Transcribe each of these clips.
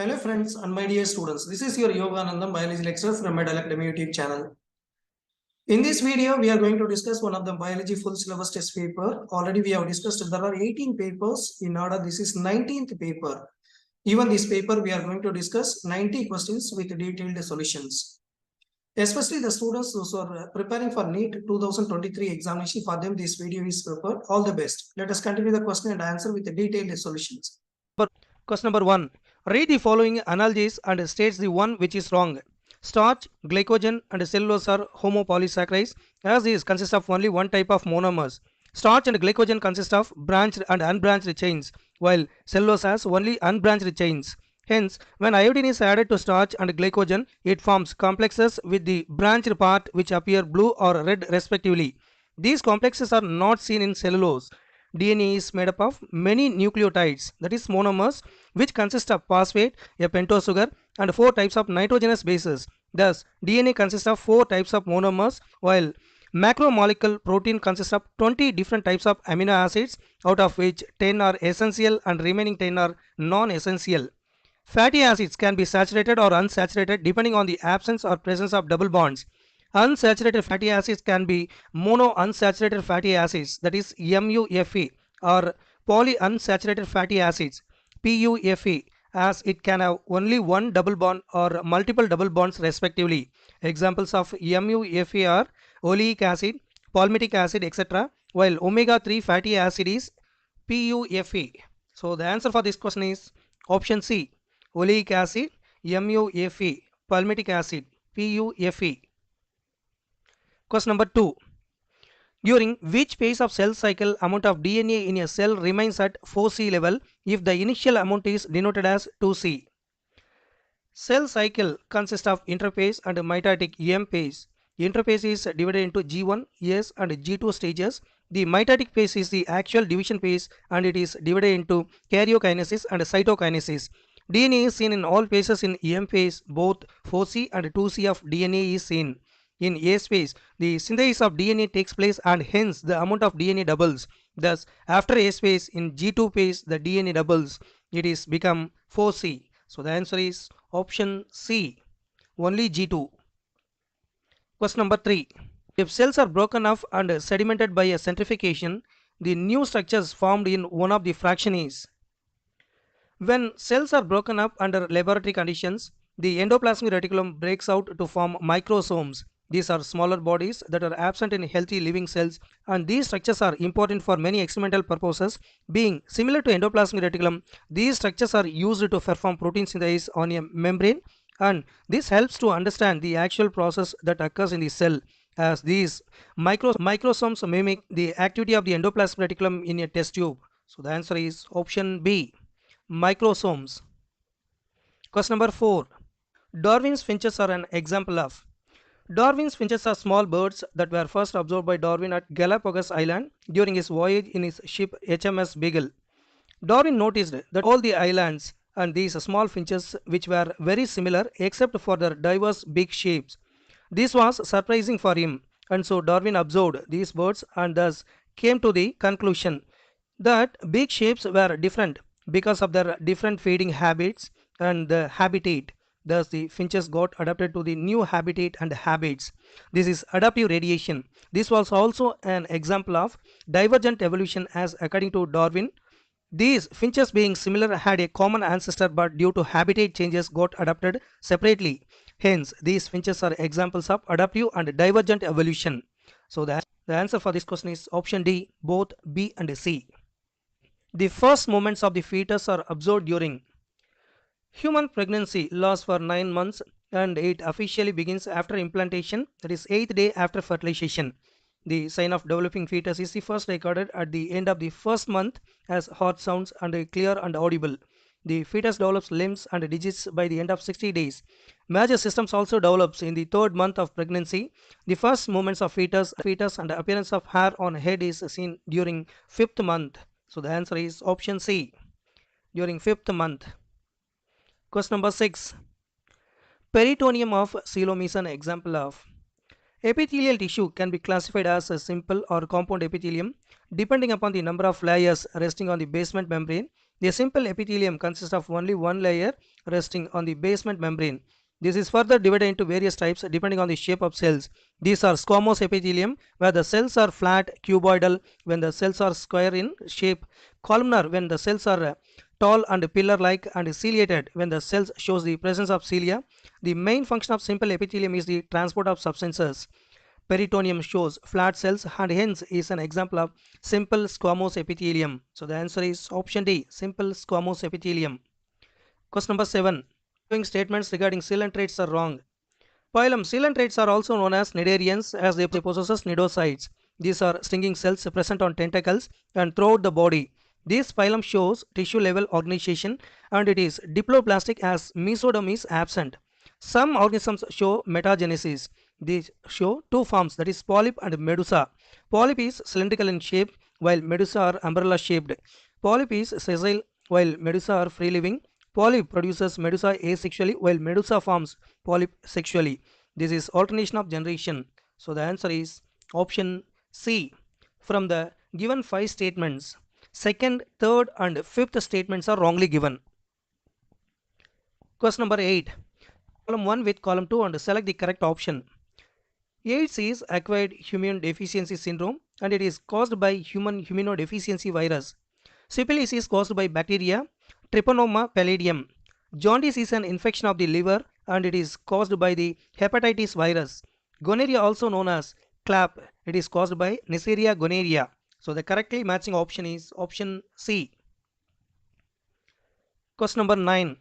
Hello friends and my dear students, this is your Yoganandam biology lecturer from Edall Academy YouTube channel. In this video, we are going to discuss one of the biology full syllabus test paper. Already we have discussed there are 18 papers in order. This is 19th paper. Even this paper we are going to discuss 90 questions with detailed solutions. Especially the students who are preparing for NEET 2023 examination, for them this video is prepared. All the best. Let us continue the question and answer with the detailed solutions. Question number 1. Read the following analogies and states the one which is wrong. Starch, glycogen and cellulose are homopolysaccharides as these consist of only one type of monomers. Starch and glycogen consist of branched and unbranched chains, while cellulose has only unbranched chains. Hence, when iodine is added to starch and glycogen, it forms complexes with the branched part which appear blue or red respectively. These complexes are not seen in cellulose. DNA is made up of many nucleotides, that is monomers, which consist of phosphate, a pentose sugar, and 4 types of nitrogenous bases. Thus, DNA consists of 4 types of monomers, while macromolecule protein consists of 20 different types of amino acids, out of which 10 are essential and remaining 10 are non-essential. Fatty acids can be saturated or unsaturated depending on the absence or presence of double bonds. Unsaturated fatty acids can be monounsaturated fatty acids, that is MUFE, or polyunsaturated fatty acids, PUFE, as it can have only one double bond or multiple double bonds respectively. Examples of MUFE are oleic acid, palmitic acid, etc., while omega-3 fatty acid is PUFE. So the answer for this question is option C, oleic acid, MUFE, palmitic acid, PUFE. Question number 2. During which phase of cell cycle amount of DNA in a cell remains at 4C level if the initial amount is denoted as 2C? Cell cycle consists of interphase and mitotic M phase. Interphase is divided into G1, S and G2 stages. The mitotic phase is the actual division phase and it is divided into karyokinesis and cytokinesis. DNA is seen in all phases in M phase. Both 4C and 2C of DNA is seen. In S phase, the synthesis of DNA takes place and hence the amount of DNA doubles. Thus, after S phase, in G2 phase, the DNA doubles. It is become 4C. So the answer is option C, only G2. Question number 3. If cells are broken up and sedimented by a centrifugation, the new structures formed in one of the fraction is. When cells are broken up under laboratory conditions, the endoplasmic reticulum breaks out to form microsomes. These are smaller bodies that are absent in healthy living cells, and these structures are important for many experimental purposes. Being similar to endoplasmic reticulum, these structures are used to perform protein synthesis on a membrane, and this helps to understand the actual process that occurs in the cell, as these microsomes mimic the activity of the endoplasmic reticulum in a test tube. So the answer is option B, microsomes. Question number 4. Darwin's finches are an example of. Darwin's finches are small birds that were first observed by Darwin at Galapagos Island during his voyage in his ship HMS Beagle. Darwin noticed that all the islands and these small finches which were very similar except for their diverse beak shapes. This was surprising for him, and so Darwin observed these birds and thus came to the conclusion that beak shapes were different because of their different feeding habits and the habitat. Thus, the finches got adapted to the new habitat and habits. This is adaptive radiation. This was also an example of divergent evolution, as according to Darwin, these finches being similar had a common ancestor, but due to habitat changes got adapted separately. Hence, these finches are examples of adaptive and divergent evolution. So the answer for this question is option D, both B and C. The first moments of the fetus are observed during. Human pregnancy lasts for 9 months and it officially begins after implantation, that is 8th day after fertilization. The sign of developing fetus is the first recorded at the end of the first month as heart sounds and clear and audible. The fetus develops limbs and digits by the end of 60 days. Major systems also develops in the 3rd month of pregnancy. The first moments of fetus and appearance of hair on head is seen during 5th month. So the answer is option C, during 5th month. Question number 6. Peritoneum of coelom is an example of. Epithelial tissue can be classified as a simple or compound epithelium depending upon the number of layers resting on the basement membrane. The simple epithelium consists of only one layer resting on the basement membrane. This is further divided into various types depending on the shape of cells. These are squamous epithelium, where the cells are flat, cuboidal when the cells are square in shape, columnar when the cells are tall and pillar-like, and ciliated when the cells shows the presence of cilia. The main function of simple epithelium is the transport of substances. Peritoneum shows flat cells and hence is an example of simple squamous epithelium. So the answer is option D, simple squamous epithelium. Question number 7. Following statements regarding coelentrates are wrong. Phylum coelentrates are also known as cnidarians as they possess cnidocytes. These are stinging cells present on tentacles and throughout the body. This phylum shows tissue level organization and it is diploplastic as mesoderm is absent. Some organisms show metagenesis. These show two forms, that is polyp and medusa. Polyp is cylindrical in shape while medusa are umbrella shaped. Polyp is sessile while medusa are free living. Polyp produces medusa asexually while medusa forms polyp sexually. This is alternation of generation. So the answer is option C. From the given 5 statements, second, third and fifth statements are wrongly given. Question number 8. Column 1 with column 2 and select the correct option. AIDS is acquired immune deficiency syndrome and it is caused by human immunodeficiency virus. Syphilis is caused by bacteria Treponema pallidum. Jaundice is an infection of the liver and it is caused by the hepatitis virus. Gonorrhea, also known as CLAP, it is caused by Neisseria gonorrhea. So the correctly matching option is option C. Question number 9.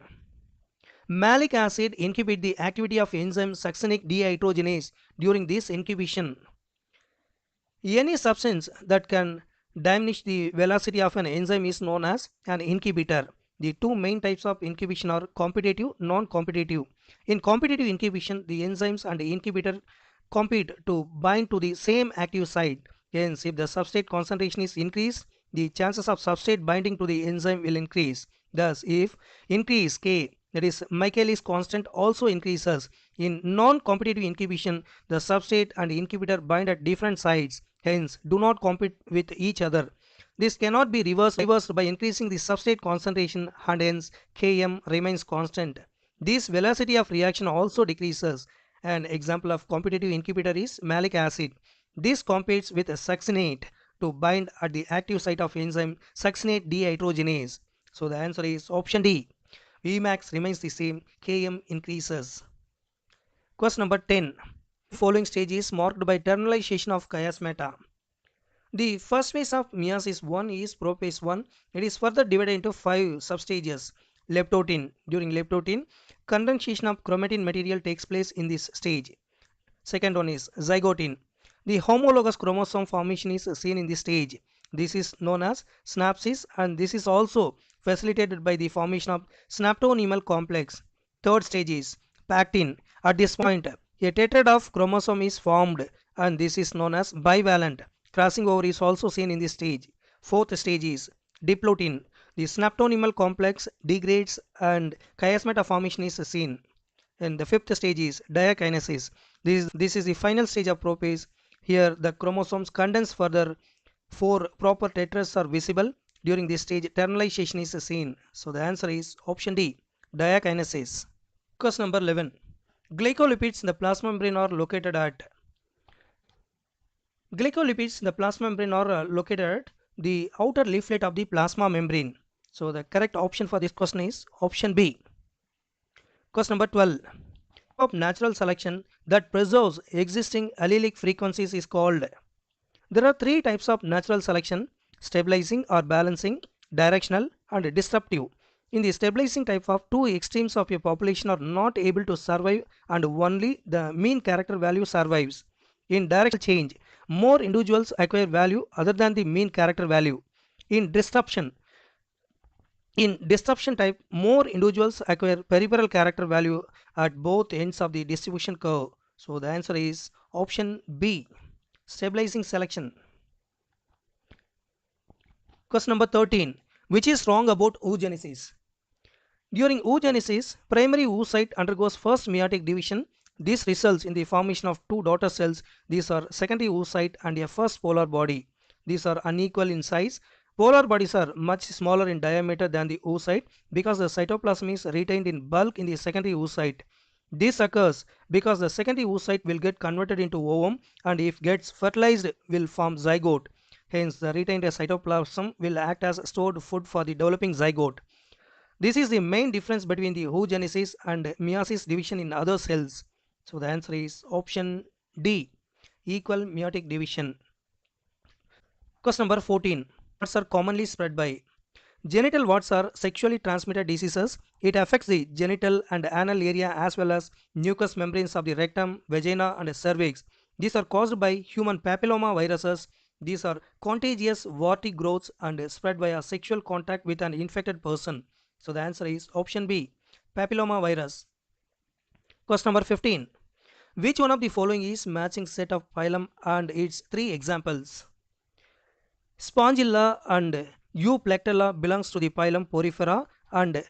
Malic acid inhibit the activity of enzyme succinic dehydrogenase during this inhibition. Any substance that can diminish the velocity of an enzyme is known as an inhibitor. The two main types of inhibition are competitive, non-competitive. In competitive inhibition, the enzymes and the inhibitor compete to bind to the same active site. Hence, if the substrate concentration is increased, the chances of substrate binding to the enzyme will increase. Thus, if increase K, that is Michaelis constant, also increases, in non-competitive inhibition, the substrate and inhibitor bind at different sites, hence do not compete with each other. This cannot be reversed by increasing the substrate concentration and hence Km remains constant. This velocity of reaction also decreases. An example of competitive inhibitor is malic acid. This competes with a succinate to bind at the active site of enzyme succinate dehydrogenase. So the answer is option D. Vmax remains the same, Km increases. Question number 10. Following stage is marked by terminalization of chiasmata. The first phase of meiosis 1 is prophase 1. It is further divided into 5 substages. Leptotin. During leptotin, condensation of chromatin material takes place in this stage. Second one is zygotin. The homologous chromosome formation is seen in this stage. This is known as synapsis and this is also facilitated by the formation of synaptonemal complex. Third stage is pactin. At this point, a tetrad of chromosome is formed and this is known as bivalent. Crossing over is also seen in this stage. Fourth stage is diplotin. The synaptonemal complex degrades and chiasmata formation is seen. And the fifth stage is diakinesis. This is the final stage of prophase. Here the chromosomes condense further. 4 proper tetrads are visible. During this stage, terminalization is seen. So the answer is option D, diakinesis. Question number 11. Glycolipids in the plasma membrane are located at. Glycolipids in the plasma membrane are located at the outer leaflet of the plasma membrane. So the correct option for this question is option B. Question number 12. Of natural selection that preserves existing allelic frequencies is called. There are 3 types of natural selection: stabilizing or balancing, directional and disruptive. In the stabilizing type of 2 extremes of a population are not able to survive and only the mean character value survives. In directional change, more individuals acquire value other than the mean character value. In disruption type, more individuals acquire peripheral character value at both ends of the distribution curve. So the answer is option B, stabilizing selection. Question number 13. Which is wrong about oogenesis? During oogenesis, primary oocyte undergoes first meiotic division. This results in the formation of 2 daughter cells. These are secondary oocyte and a first polar body. These are unequal in size. Polar bodies are much smaller in diameter than the oocyte because the cytoplasm is retained in bulk in the secondary oocyte. This occurs because the secondary oocyte will get converted into ovum and if gets fertilized will form zygote. Hence, the retained cytoplasm will act as stored food for the developing zygote. This is the main difference between the oogenesis and meiosis division in other cells. So the answer is option D, equal meiotic division. Question number 14. Warts are commonly spread by. Genital warts are sexually transmitted diseases. It affects the genital and anal area as well as mucous membranes of the rectum, vagina and cervix. These are caused by human papilloma viruses. These are contagious warty growths and spread via sexual contact with an infected person. So the answer is option B, papilloma virus. Question number 15. Which one of the following is matching set of phylum and its three examples? Spongilla and Euplectella belongs to the phylum Porifera and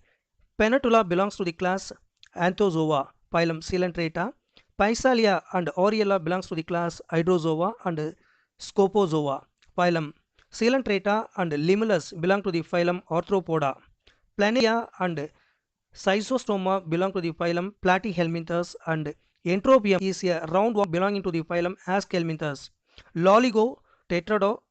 Pennatula belongs to the class Anthozoa, phylum Coelenterata. Physalia and Oriella belongs to the class Hydrozoa and Scopozoa, phylum Coelenterata, and Limulus belong to the phylum Arthropoda. Planaria and Schizostoma belong to the phylum Platyhelminthes and Entropium is a round worm belonging to the phylum Aschelminthes. Loligo, Tetrado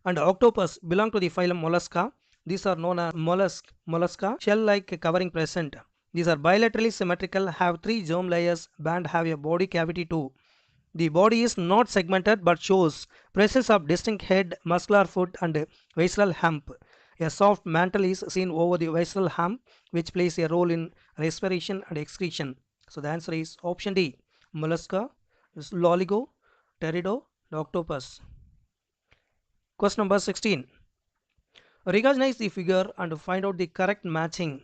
and octopus belong to the phylum Mollusca. These are known as mollusca, shell-like covering present. These are bilaterally symmetrical, have three germ layers, and have a body cavity too. The body is not segmented but shows presence of distinct head, muscular foot and visceral hump. A soft mantle is seen over the visceral hump which plays a role in respiration and excretion. So the answer is option D, mollusca, loligo, pterido, octopus. Question number 16. Recognize the figure and find out the correct matching.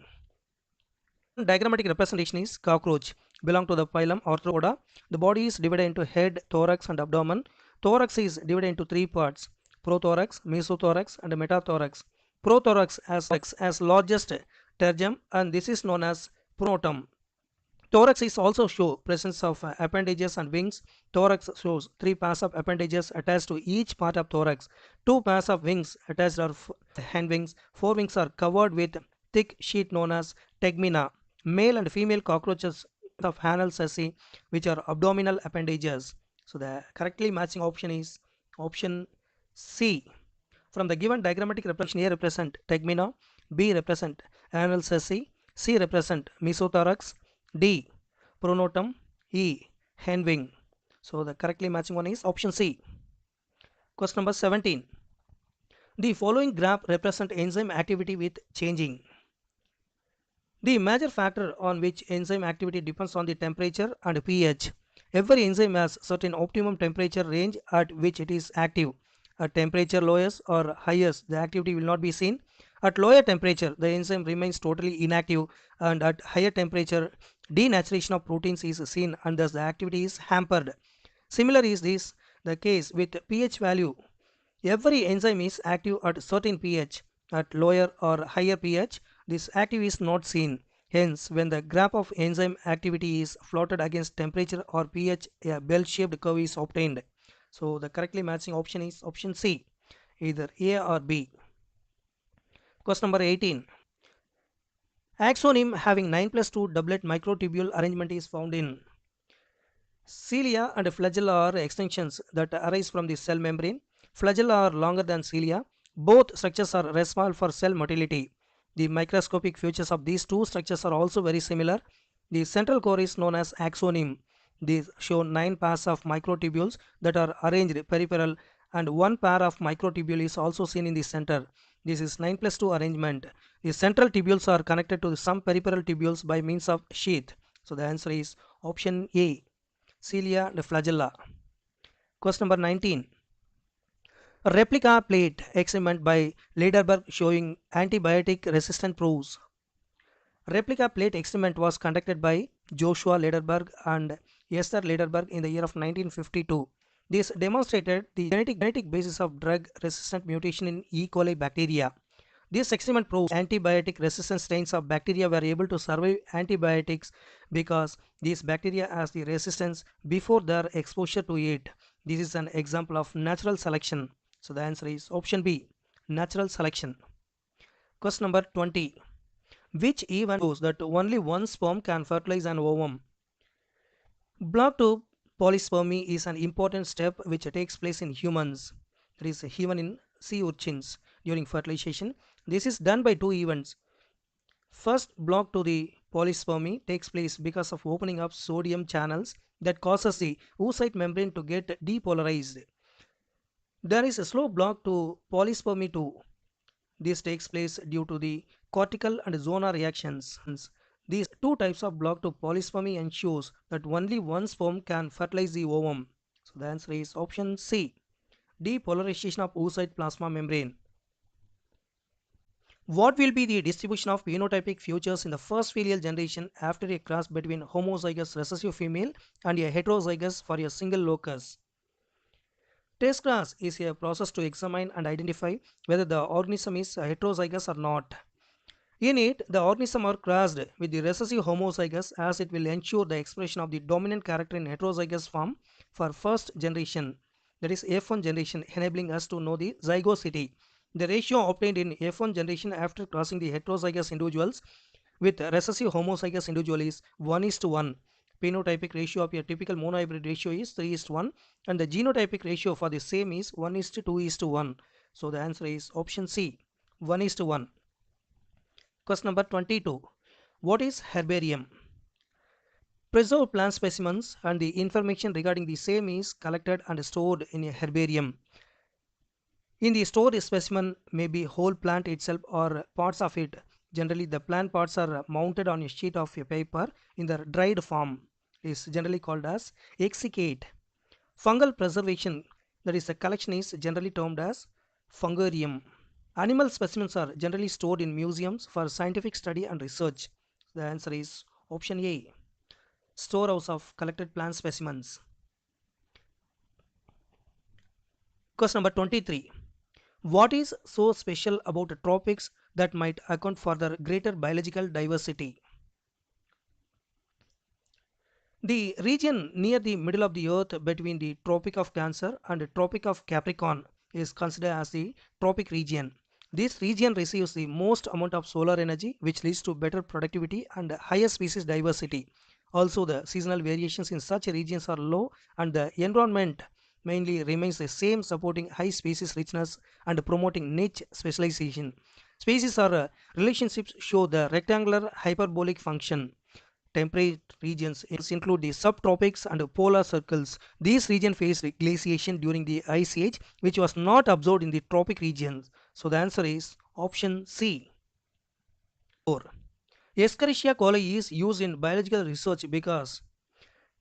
Diagrammatic representation is cockroach. Belong to the phylum Arthropoda. The body is divided into head, thorax and abdomen. Thorax is divided into three parts: prothorax, mesothorax and metathorax. Prothorax has largest tertium and this is known as pronotum. Thorax is also show presence of appendages and wings. Thorax shows three pairs of appendages attached to each part of thorax. Two pairs of wings attached are hand wings. Four wings are covered with thick sheet known as tegmina. Male and female cockroaches of anal sacci which are abdominal appendages. So the correctly matching option is option C. From the given diagrammatic representation, A represent tegmina, B represent anal sacci, C represent mesothorax, D pronotum, E hand wing. So the correctly matching one is option C. Question number 17. The following graph represent enzyme activity with changing. The major factor on which enzyme activity depends on the temperature and pH. Every enzyme has certain optimum temperature range at which it is active. At temperature lowest or highest, the activity will not be seen. At lower temperature, the enzyme remains totally inactive, and at higher temperature, denaturation of proteins is seen and thus the activity is hampered. Similar is this the case with pH value. Every enzyme is active at certain pH. At lower or higher pH, this activity is not seen. Hence, when the graph of enzyme activity is plotted against temperature or pH, a bell-shaped curve is obtained. So the correctly matching option is option C, either A or B. Question number 18. Axoneme having 9+2 doublet microtubule arrangement is found in. Cilia and flagella are extensions that arise from the cell membrane. Flagella are longer than cilia. Both structures are responsible for cell motility. The microscopic features of these two structures are also very similar. The central core is known as axoneme. These show 9 pairs of microtubules that are arranged peripheral and one pair of microtubule is also seen in the center. This is 9+2 arrangement. The central tubules are connected to some peripheral tubules by means of sheath. So the answer is option A, cilia and flagella. Question number 19. Replica plate experiment by Lederberg showing antibiotic resistant proves. Replica plate experiment was conducted by Joshua Lederberg and Esther Lederberg in the year of 1952. This demonstrated the genetic basis of drug resistant mutation in E. coli bacteria. This experiment proves antibiotic resistant strains of bacteria were able to survive antibiotics because these bacteria has the resistance before their exposure to it. This is an example of natural selection. So the answer is option B, Natural selection. Question number 20. Which event shows that only one sperm can fertilize an ovum? Block to polyspermy is an important step which takes place in humans, that is even in sea urchins during fertilization. This is done by two events. First block to the polyspermy takes place because of opening up sodium channels that causes the oocyte membrane to get depolarized. There is a slow block to polyspermy too. This takes place due to the cortical and zonal reactions. These two types of block to polyspermy ensures that only one sperm can fertilize the ovum. So the answer is option C, depolarization of oocyte plasma membrane. What will be the distribution of phenotypic features in the first filial generation after a cross between homozygous recessive female and a heterozygous for a single locus? Test cross is a process to examine and identify whether the organism is heterozygous or not. In it, the organism are crossed with the recessive homozygous as it will ensure the expression of the dominant character in heterozygous form for first generation, that is F1 generation, enabling us to know the zygosity. The ratio obtained in F1 generation after crossing the heterozygous individuals with recessive homozygous individual is 1:1. Phenotypic ratio of a typical monohybrid ratio is 3:1 and the genotypic ratio for the same is 1:2:1. So the answer is option C, 1:1. Question number 22. What is herbarium? Preserved plant specimens and the information regarding the same is collected and stored in a herbarium. In the stored specimen may be whole plant itself or parts of it. Generally, the plant parts are mounted on a sheet of paper in the dried form. It is generally called as exicate. Fungal preservation, that is the collection, is generally termed as fungarium. Animal specimens are generally stored in museums for scientific study and research. The answer is option A, storehouse of collected plant specimens. Question number 23. What is so special about the tropics that might account for the greater biological diversity? The region near the middle of the earth between the Tropic of Cancer and the Tropic of Capricorn is considered as the tropic region. This region receives the most amount of solar energy, which leads to better productivity and higher species diversity. Also, the seasonal variations in such regions are low and the environment mainly remains the same, supporting high species richness and promoting niche specialization. Species or relationships show the rectangular hyperbolic function. Temperate regions include the subtropics and polar circles. These regions faced glaciation during the ice age, which was not observed in the tropic regions. So the answer is option C. 4. Escherichia coli is used in biological research because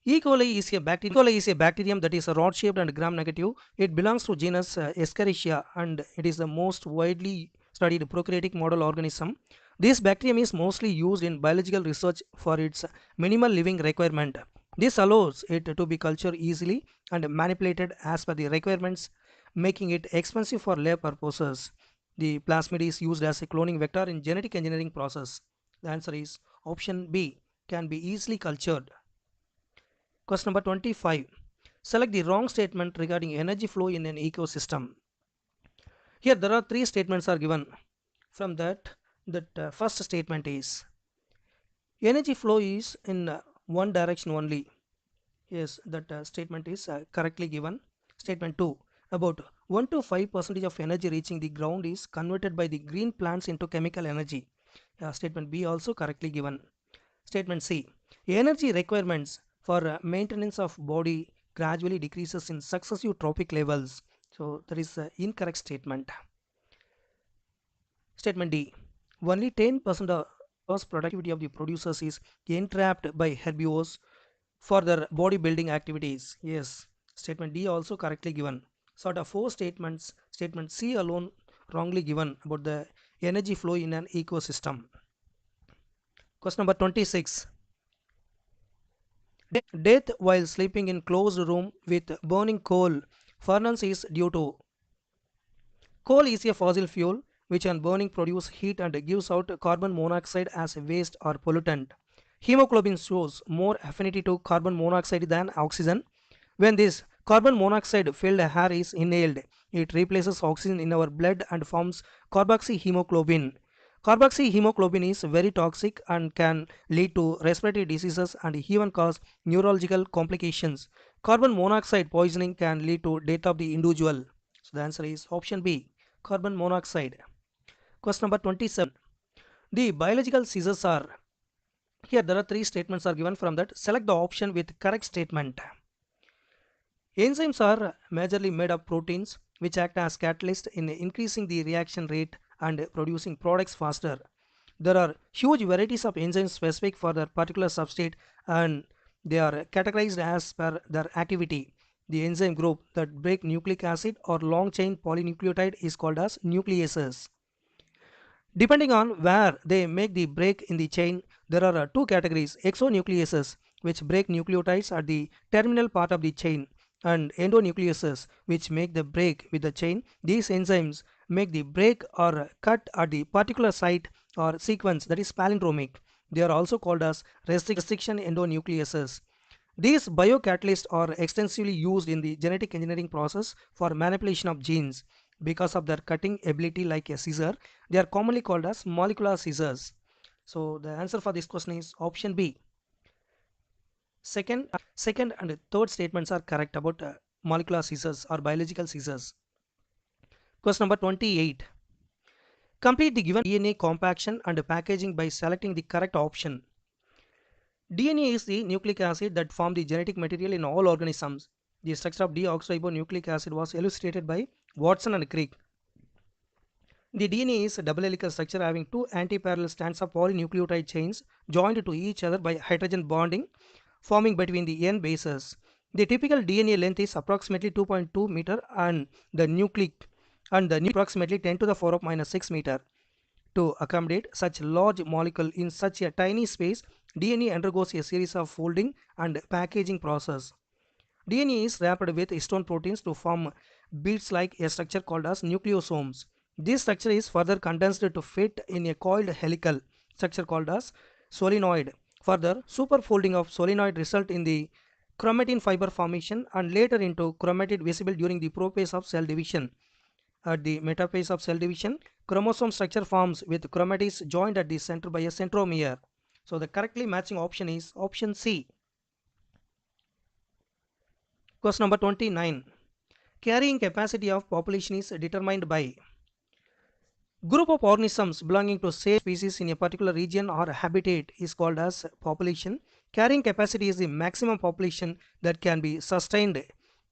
E. coli is a bacterium that is rod-shaped and gram-negative. It belongs to genus Escherichia and it is the most widely studied prokaryotic model organism. This bacterium is mostly used in biological research for its minimal living requirement. This allows it to be cultured easily and manipulated as per the requirements, making it expensive for lab purposes. The plasmid is used as a cloning vector in genetic engineering process. The answer is option B, can be easily cultured. Question number 25. Select the wrong statement regarding energy flow in an ecosystem. Here there are three statements are given. From that first statement is energy flow is in one direction only. Yes, that statement is correctly given. Statement 2. About 1 to 5% of energy reaching the ground is converted by the green plants into chemical energy. Statement B also correctly given. Statement C. Energy requirements for maintenance of body gradually decreases in successive tropic levels. So that is the incorrect statement. Statement D. Only 10% of gross productivity of the producers is entrapped by herbivores for their bodybuilding activities. Yes, statement D also correctly given. So out of 4 statements, statement C alone wrongly given about the energy flow in an ecosystem. Question number 26. Death while sleeping in closed room with burning coal furnace is due to coal is a fossil fuel which on burning produce heat and gives out carbon monoxide as a waste or pollutant. Hemoglobin shows more affinity to carbon monoxide than oxygen. When this Carbon monoxide filled air is inhaled. It replaces oxygen in our blood and forms carboxyhemoglobin. Carboxyhemoglobin is very toxic and can lead to respiratory diseases and even cause neurological complications. Carbon monoxide poisoning can lead to death of the individual. So the answer is option B, carbon monoxide. Question number 27. The biological scissors are, here there are three statements are given from that. Select the option with correct statement. Enzymes are majorly made of proteins which act as catalysts in increasing the reaction rate and producing products faster. There are huge varieties of enzymes specific for their particular substrate and they are categorized as per their activity. The enzyme group that break nucleic acid or long chain polynucleotide is called as nucleases. Depending on where they make the break in the chain, there are two categories: exonucleases, which break nucleotides at the terminal part of the chain, and endonucleases, which make the break with the chain. These enzymes make the break or cut at the particular site or sequence, that is palindromic. They are also called as restriction endonucleases. These biocatalysts are extensively used in the genetic engineering process for manipulation of genes. Because of their cutting ability like a scissor, they are commonly called as molecular scissors. So the answer for this question is option B. Second and third statements are correct about molecular scissors or biological scissors. Question number 28. Complete the given DNA compaction and packaging by selecting the correct option. DNA is the nucleic acid that forms the genetic material in all organisms. The structure of deoxyribonucleic acid was elucidated by Watson and Crick. The DNA is a double helical structure having two antiparallel strands of polynucleotide chains joined to each other by hydrogen bonding, forming between the N bases. The typical DNA length is approximately 2.2 meter and the nucleic approximately 10 to the 4 of minus 6 meter. To accommodate such large molecule in such a tiny space, DNA undergoes a series of folding and packaging process. DNA is wrapped with histone proteins to form beads like a structure called as nucleosomes. This structure is further condensed to fit in a coiled helical structure called as solenoid. Further, superfolding of solenoid result in the chromatin fiber formation and later into chromatid visible during the prophase of cell division. At the metaphase of cell division, chromosome structure forms with chromatids joined at the center by a centromere. So the correctly matching option is option C. Question number 29. Carrying capacity of population is determined by group of organisms belonging to same species in a particular region or habitat is called as population. Carrying capacity is the maximum population that can be sustained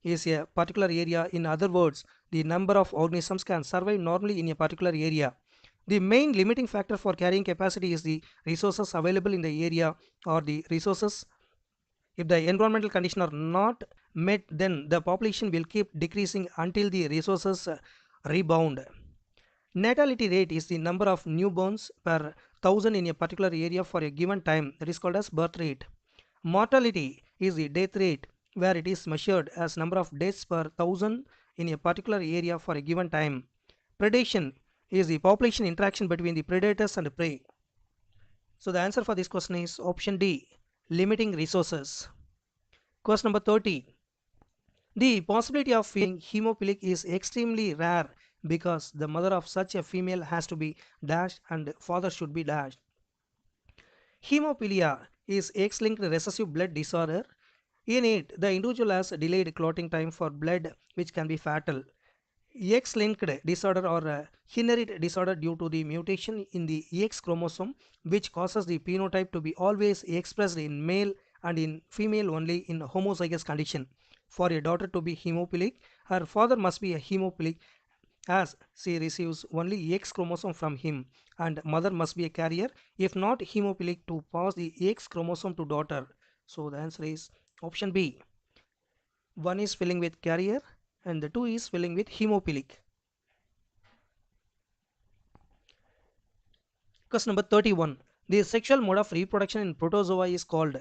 is a particular area. In other words, the number of organisms can survive normally in a particular area. The main limiting factor for carrying capacity is the resources available in the area or the resources. If the environmental conditions are not met, then the population will keep decreasing until the resources rebound. Natality rate is the number of newborns per thousand in a particular area for a given time, that is called as birth rate. Mortality is the death rate, where it is measured as number of deaths per thousand in a particular area for a given time. Predation is the population interaction between the predators and prey. So the answer for this question is option D, limiting resources. Question number 30. The possibility of being hemophilic is extremely rare because the mother of such a female has to be dashed and father should be dashed. Hemophilia is X-linked recessive blood disorder. In it, the individual has delayed clotting time for blood which can be fatal. X-linked disorder or inherit disorder due to the mutation in the X chromosome which causes the phenotype to be always expressed in male and in female only in homozygous condition. For a daughter to be hemophilic, her father must be a hemophilic as she receives only X chromosome from him, and mother must be a carrier if not hemophilic to pass the X chromosome to daughter. So the answer is option B. One is filling with carrier and the two is filling with hemophilic. Question number 31. The sexual mode of reproduction in protozoa is called.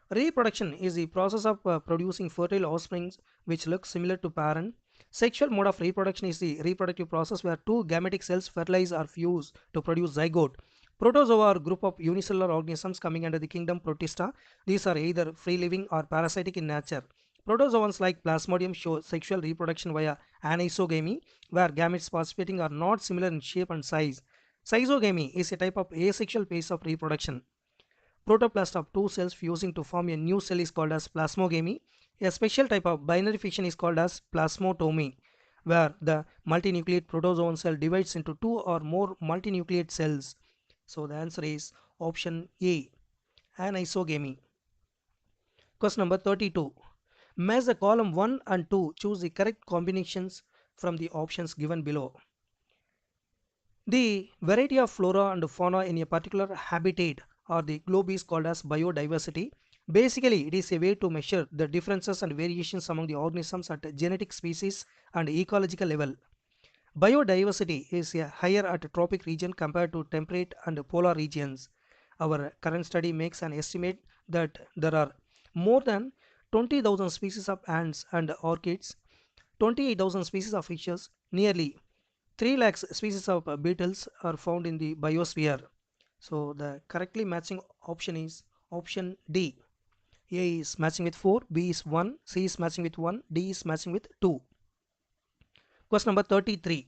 Reproduction is the process of producing fertile offspring which look similar to parent. Sexual mode of reproduction is the reproductive process where two gametic cells fertilize or fuse to produce zygote. Protozoa are a group of unicellular organisms coming under the kingdom Protista. These are either free living or parasitic in nature. Protozoans like Plasmodium show sexual reproduction via anisogamy, where gametes participating are not similar in shape and size. Schizogamy is a type of asexual phase of reproduction. Protoplast of two cells fusing to form a new cell is called as plasmogamy. A special type of binary fission is called as plasmotomy, where the multinucleate protozoan cell divides into two or more multinucleate cells. So the answer is option A, anisogamy. Question number 32. Match the column 1 and 2. Choose the correct combinations from the options given below. The variety of flora and fauna in a particular habitat or the globe is called as biodiversity. Basically, it is a way to measure the differences and variations among the organisms at genetic species and ecological level. Biodiversity is higher at tropic region compared to temperate and polar regions. Our current study makes an estimate that there are more than 20,000 species of ants and orchids, 28,000 species of fishes, nearly 3 lakhs species of beetles are found in the biosphere. So the correctly matching option is option D. A is matching with 4, B is 1, C is matching with 1, D is matching with 2. Question number 33.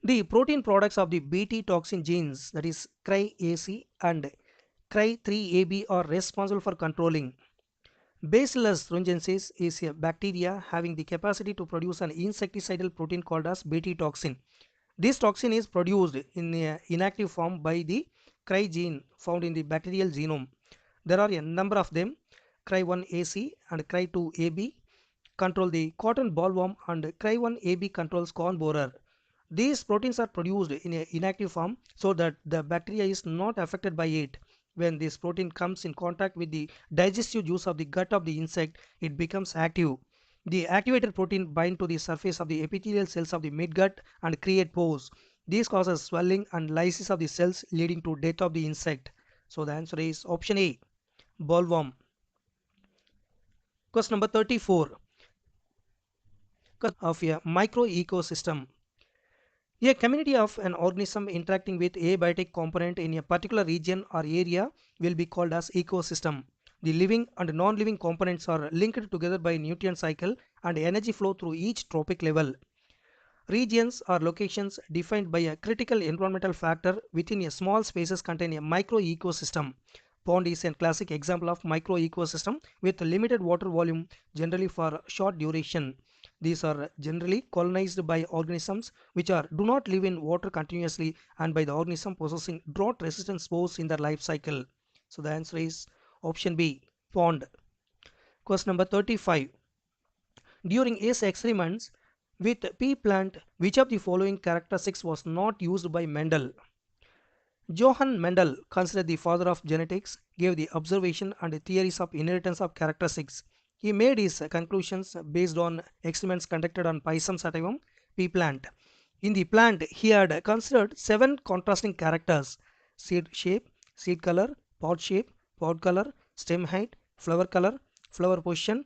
The protein products of the Bt toxin genes, that is CRY-AC and CRY3AB, are responsible for controlling. Bacillus thuringiensis is a bacteria having the capacity to produce an insecticidal protein called as Bt toxin. This toxin is produced in an inactive form by the CRY gene found in the bacterial genome. There are a number of them. CRY1AC and CRY2AB control the cotton bollworm and CRY1AB controls corn borer. These proteins are produced in an inactive form so that the bacteria is not affected by it. When this protein comes in contact with the digestive juice of the gut of the insect, it becomes active. The activated protein bind to the surface of the epithelial cells of the midgut and create pores. This causes swelling and lysis of the cells, leading to death of the insect. So the answer is option A, bollworm. Question number 34. Of a micro ecosystem. A community of an organism interacting with abiotic component in a particular region or area will be called as ecosystem. The living and non-living components are linked together by nutrient cycle and energy flow through each trophic level. Regions or locations defined by a critical environmental factor within a small spaces contain a micro ecosystem. Pond is a classic example of micro ecosystem with limited water volume, generally for short duration. These are generally colonized by organisms which do not live in water continuously and by the organism possessing drought resistant spores in their life cycle. So the answer is option B, pond. Question number 35. During his experiments with pea plant, which of the following characteristics was not used by Mendel? Johann Mendel, considered the father of genetics, gave the observation and theories of inheritance of characteristics. He made his conclusions based on experiments conducted on Pisum sativum pea plant. In the plant, he had considered 7 contrasting characters: seed shape, seed color, pod shape, pod color, stem height, flower position.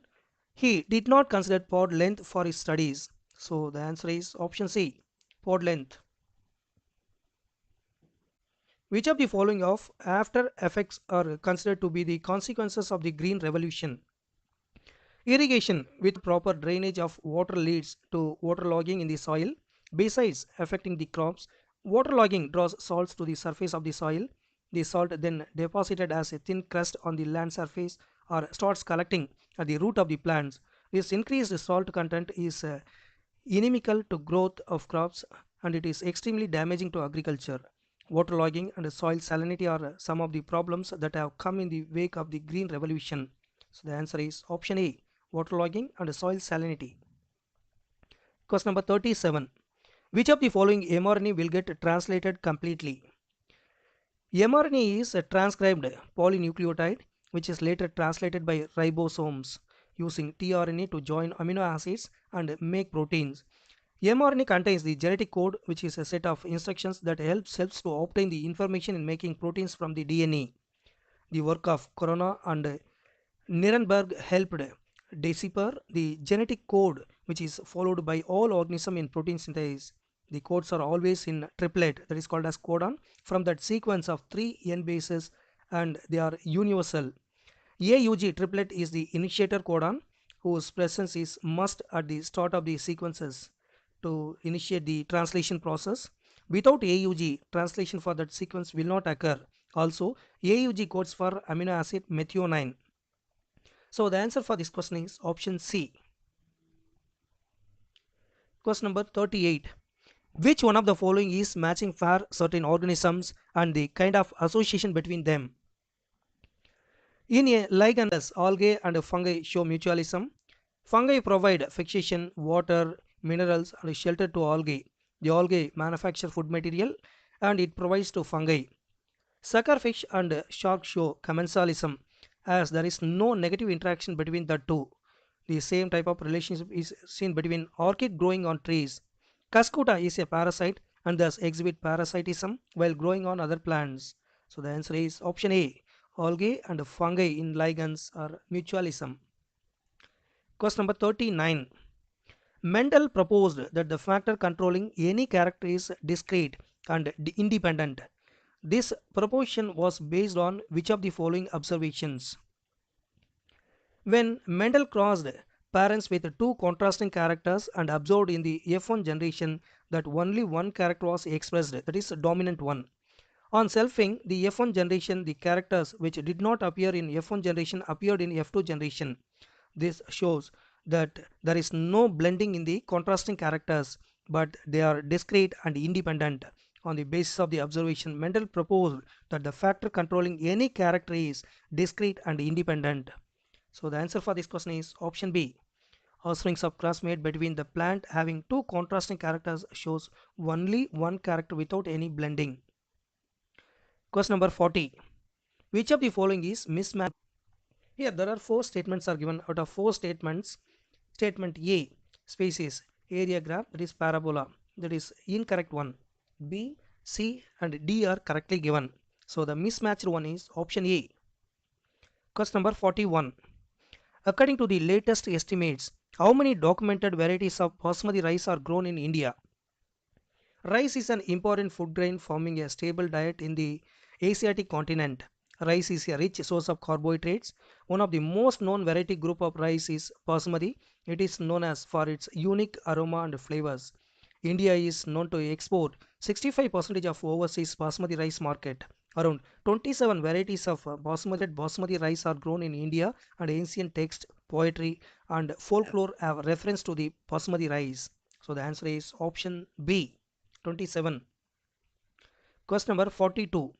He did not consider pod length for his studies. So the answer is option C, pod length. Which of the following of after effects are considered to be the consequences of the green revolution? Irrigation with proper drainage of water leads to waterlogging in the soil. Besides affecting the crops, waterlogging draws salts to the surface of the soil. The salt then deposited as a thin crust on the land surface or starts collecting at the root of the plants. This increased salt content is inimical to growth of crops and it is extremely damaging to agriculture. Waterlogging and soil salinity are some of the problems that have come in the wake of the green revolution. So the answer is option A, waterlogging and soil salinity. Question number 37. Which of the following mRNA will get translated completely? mRNA is a transcribed polynucleotide which is later translated by ribosomes using tRNA to join amino acids and make proteins. mRNA contains the genetic code, which is a set of instructions that helps to obtain the information in making proteins from the DNA. The work of Corona and Nirenberg helped decipher the genetic code which is followed by all organisms in protein synthesis. The codes are always in triplet, that is called as codon, from that sequence of 3 N bases, and they are universal. AUG triplet is the initiator codon, whose presence is must at the start of the sequences to initiate the translation process. Without AUG, translation for that sequence will not occur. Also, AUG codes for amino acid methionine. So the answer for this question is option C. Question number 38. Which one of the following is matching for certain organisms and the kind of association between them? In a ligand, algae and fungi show mutualism. Fungi provide fixation, water, minerals, and shelter to algae. The algae manufacture food material and it provides to fungi. Suckerfish and shark show commensalism as there is no negative interaction between the two. The same type of relationship is seen between orchid growing on trees. Cuscuta is a parasite and thus exhibit parasitism while growing on other plants. So the answer is option A. Algae and fungi in ligands are mutualism. Question number 39. Mendel proposed that the factor controlling any character is discrete and independent. This proposition was based on which of the following observations? When Mendel crossed parents with two contrasting characters and observed in the F1 generation that only one character was expressed, that is dominant one. On selfing, the F1 generation, the characters which did not appear in F1 generation appeared in F2 generation. This shows that there is no blending in the contrasting characters, but they are discrete and independent. On the basis of the observation, Mendel proposed that the factor controlling any character is discrete and independent. So the answer for this question is option B. Offsprings of cross made between the plant having two contrasting characters shows only one character without any blending. Question number 40. Which of the following is mismatch? Here there are four statements are given. Out of four statements, statement A, species, area graph, that is parabola, that is incorrect one. B, C and D are correctly given. So the mismatched one is option A. Question number 41. According to the latest estimates, how many documented varieties of basmati rice are grown in India? Rice is an important food grain forming a stable diet in the Asiatic continent. Rice is a rich source of carbohydrates. One of the most known variety group of rice is basmati. It is known as for its unique aroma and flavors. India is known to export 65% of overseas basmati rice market. Around 27 varieties of basmati rice are grown in India, and ancient text, poetry and folklore have reference to the basmati rice. So the answer is option B. 27. Question number 42.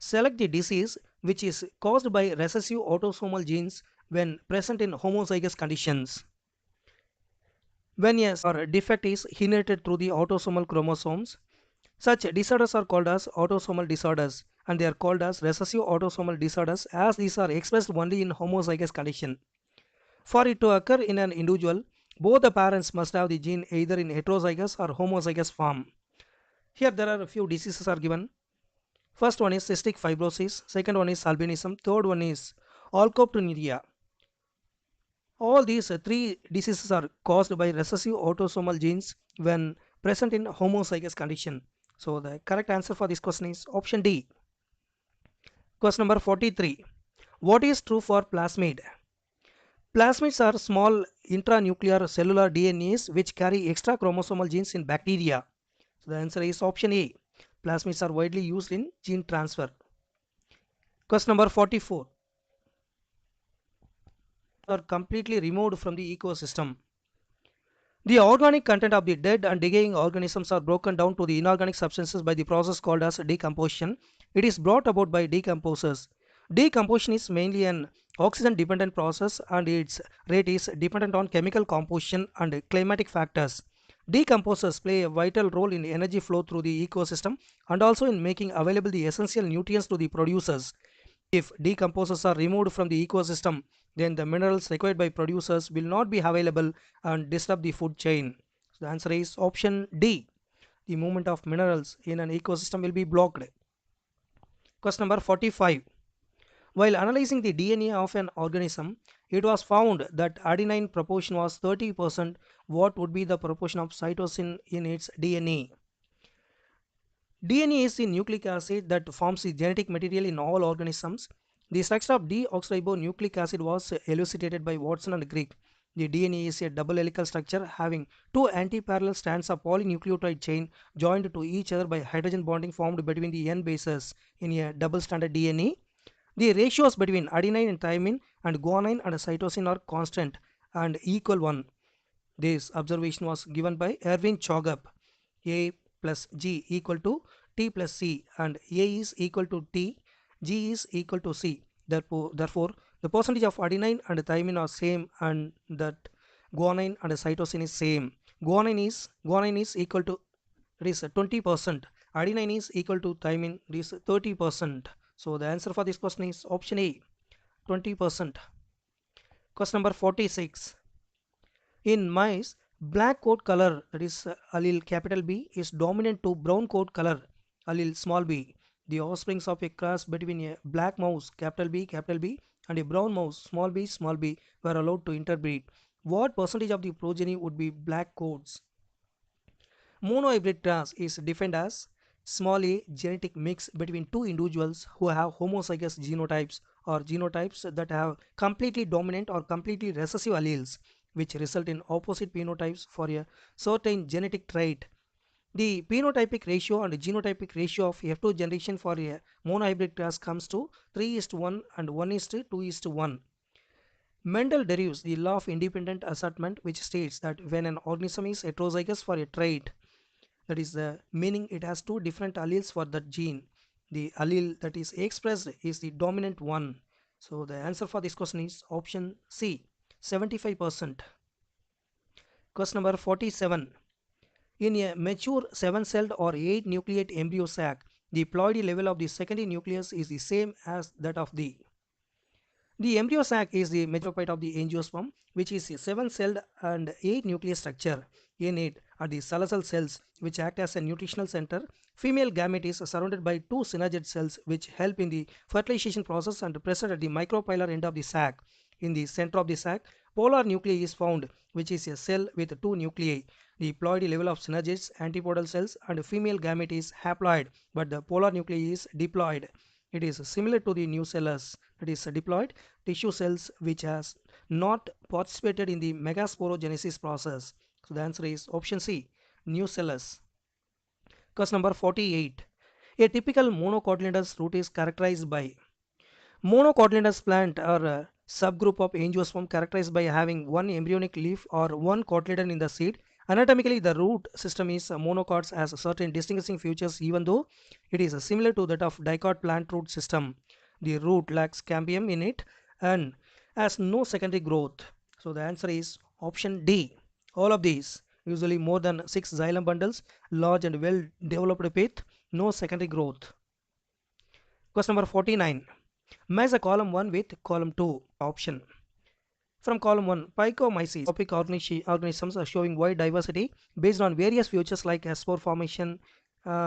Select the disease which is caused by recessive autosomal genes when present in homozygous conditions. When a or defect is inherited through the autosomal chromosomes, such disorders are called as autosomal disorders, and they are called as recessive autosomal disorders as these are expressed only in homozygous condition. For it to occur in an individual, both the parents must have the gene either in heterozygous or homozygous form. Here there are a few diseases are given. First one is cystic fibrosis, second one is albinism, third one is alkopturia. All these three diseases are caused by recessive autosomal genes when present in homozygous condition. So the correct answer for this question is option D. Question number 43. What is true for plasmid? Plasmids are small intranuclear cellular DNAs which carry extra chromosomal genes in bacteria. So the answer is option A. Plasmids are widely used in gene transfer. Question number 44. Are completely removed from the ecosystem. The organic content of the dead and decaying organisms are broken down to the inorganic substances by the process called as decomposition. It is brought about by decomposers. Decomposition is mainly an oxygen dependent process and its rate is dependent on chemical composition and climatic factors. Decomposers play a vital role in energy flow through the ecosystem and also in making available the essential nutrients to the producers. If decomposers are removed from the ecosystem, then the minerals required by producers will not be available and disrupt the food chain. So the answer is option D. The movement of minerals in an ecosystem will be blocked. Question number 45. While analyzing the DNA of an organism, it was found that adenine proportion was 30%. What would be the proportion of cytosine in its DNA? DNA is the nucleic acid that forms the genetic material in all organisms. The structure of deoxyribonucleic acid was elucidated by Watson and Crick. The DNA is a double helical structure having two antiparallel strands of polynucleotide chain joined to each other by hydrogen bonding formed between the N bases in a double-stranded DNA. The ratios between adenine and thymine and guanine and cytosine are constant and equal 1. This observation was given by Erwin Chogup. A plus G equal to T plus C, and A is equal to T, G is equal to C. Therefore, the percentage of adenine and thymine are same, and that guanine and cytosine is same. Guanine is equal to, it is 20%. Adenine is equal to thymine, it is 30%. So the answer for this question is option A, 20%. Question number 46. In mice, black coat color, that is allele capital B, is dominant to brown coat color, allele small b. The offsprings of a cross between a black mouse capital B and a brown mouse small b were allowed to interbreed. What percentage of the progeny would be black coats? Monohybrid cross is defined as small a genetic mix between two individuals who have homozygous genotypes or genotypes that have completely dominant or completely recessive alleles, which result in opposite phenotypes for a certain genetic trait. The phenotypic ratio and genotypic ratio of F2 generation for a monohybrid cross comes to 3:1 and 1:2:1. Mendel derives the law of independent assortment, which states that when an organism is heterozygous for a trait, that is the meaning it has two different alleles for that gene, the allele that is expressed is the dominant one. So the answer for this question is option C, 75%. Question number 47. In a mature 7-celled or 8-nucleate embryo sac, the ploidy level of the secondary nucleus is the same as that of the embryo sac is the mesocyte of the angiosperm, which is a 7-celled and 8-nucleus structure. In it are the salazal cells, which act as a nutritional center. Female gamete is surrounded by two synergid cells, which help in the fertilization process and present at the micropylar end of the sac. In the center of the sac, polar nuclei is found, which is a cell with two nuclei. The ploidy level of synergids, antipodal cells, and female gamete is haploid, but the polar nuclei is diploid. It is similar to the nucellus, that is diploid tissue cells which has not participated in the megasporogenesis process. So the answer is option C, nucellus. Question number 48. A typical monocotyledonous root is characterized by monocotyledonous plant or a subgroup of angiosperm characterized by having one embryonic leaf or one cotyledon in the seed. Anatomically, the root system is monocots has certain distinguishing features even though it is similar to that of dicot plant root system. The root lacks cambium in it and has no secondary growth. So the answer is option D. All of these, usually more than 6 xylem bundles, large and well developed pith, no secondary growth. Question number 49. Match the column 1 with column 2 option. From column 1, Phycomyces, tropic organisms are showing wide diversity based on various features like spore formation,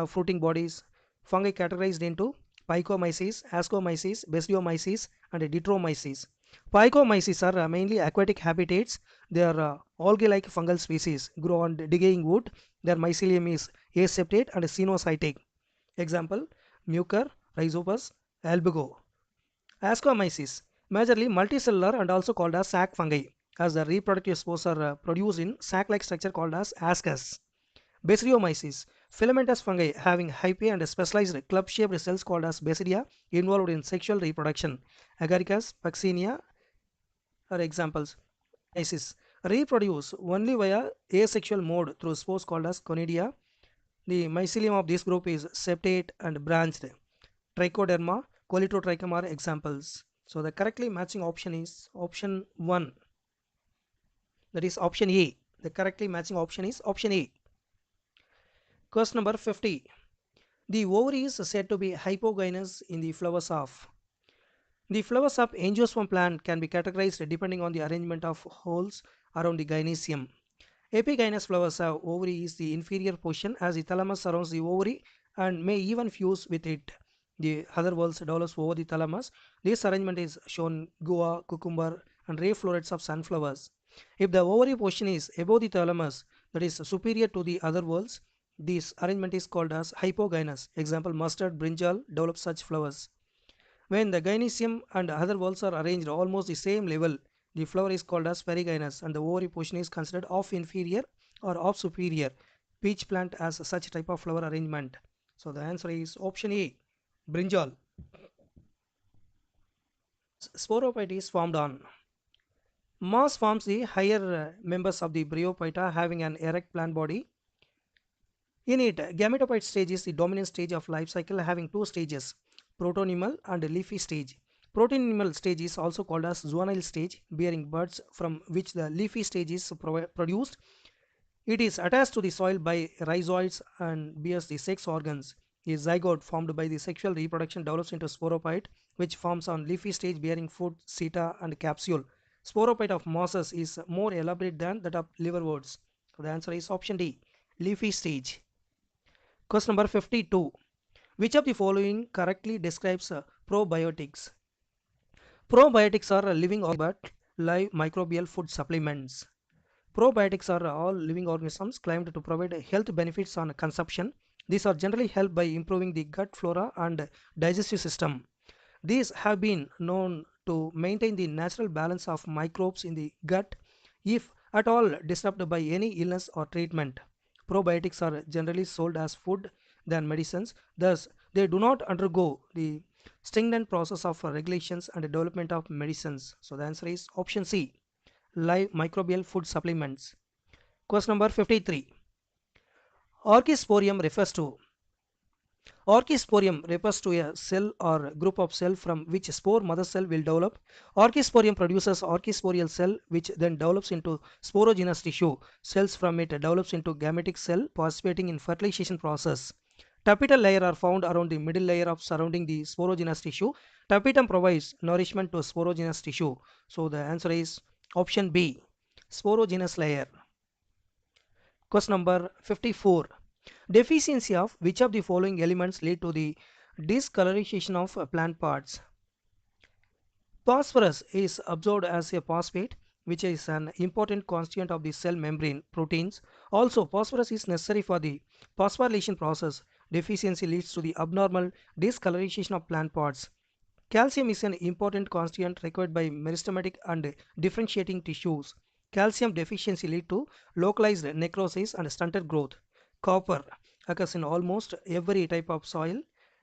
fruiting bodies. Fungi categorized into Phycomyces, Ascomyces, Basidiomyces, and Ditromyces. Phycomyces are mainly aquatic habitats. They are algae-like fungal species, grow on decaying wood. Their mycelium is aseptate and cenocytic. Example, Mucor, Rhizopus, Albugo. Ascomyces, majorly multicellular and also called as sac fungi, as the reproductive spores are produced in sac-like structure called as ascus. Basidiomyces, filamentous fungi having hyphae and specialized club-shaped cells called as basidia involved in sexual reproduction. Agaricus, Puccinia are examples. Myces reproduce only via asexual mode through spores called as conidia. The mycelium of this group is septate and branched. Trichoderma, Colitotrichum are examples. So the correctly matching option is option 1. That is option A. The correctly matching option is option A. Question number 50. The ovary is said to be hypogynous in the flowers of. The flowers of angiosperm plant can be categorized depending on the arrangement of holes around the gynoecium. Epigynous flowers have ovary is the inferior portion as the thalamus surrounds the ovary and may even fuse with it. The other whorls develops over the thalamus. This arrangement is shown guava, cucumber, and ray florets of sunflowers. If the ovary portion is above the thalamus, that is superior to the other whorls, this arrangement is called as hypogynous. Example, mustard, brinjal develop such flowers. When the gynoecium and other whorls are arranged almost the same level, The flower is called as perigynous and the ovary portion is considered off inferior or off superior. Peach plant has such type of flower arrangement. So the answer is option A, brinjal. Sporophyte is formed on. Moss forms the higher members of the bryophyta having an erect plant body. In it, gametophyte stage is the dominant stage of life cycle having two stages, protonymal and leafy stage. Protonymal stage is also called as zoonal stage, bearing buds from which the leafy stage is produced. It is attached to the soil by rhizoids and bears the sex organs. A zygote formed by the sexual reproduction develops into sporophyte, which forms on leafy stage bearing fruit, seta, and capsule. Sporophyte of mosses is more elaborate than that of liverworts. So the answer is option D, leafy stage. Question number 52. Which of the following correctly describes probiotics? Probiotics are living but live microbial food supplements. Probiotics are all living organisms claimed to provide health benefits on consumption. These are generally helped by improving the gut flora and digestive system. These have been known to maintain the natural balance of microbes in the gut if at all disturbed by any illness or treatment. Probiotics are generally sold as food than medicines, thus they do not undergo the stringent process of regulations and development of medicines. So the answer is option C, live microbial food supplements. Question number 53. Orchisporium refers to. Orchisporium refers to a cell or group of cells from which spore mother cell will develop. Orchisporium produces orchisporial cell which then develops into sporogenous tissue. Cells from it develops into gametic cell participating in fertilization process. Tapetal layer are found around the middle layer of surrounding the sporogenous tissue. Tapetum provides nourishment to sporogenous tissue. So the answer is option B, sporogenous layer. Question number 54. Deficiency of which of the following elements lead to the discolorization of plant parts? Phosphorus is absorbed as a phosphate, which is an important constituent of the cell membrane proteins. Also, phosphorus is necessary for the phosphorylation process. Deficiency leads to the abnormal discolorization of plant parts. Calcium is an important constituent required by meristematic and differentiating tissues. Calcium deficiency leads to localized necrosis and stunted growth. Copper occurs in almost every type of soil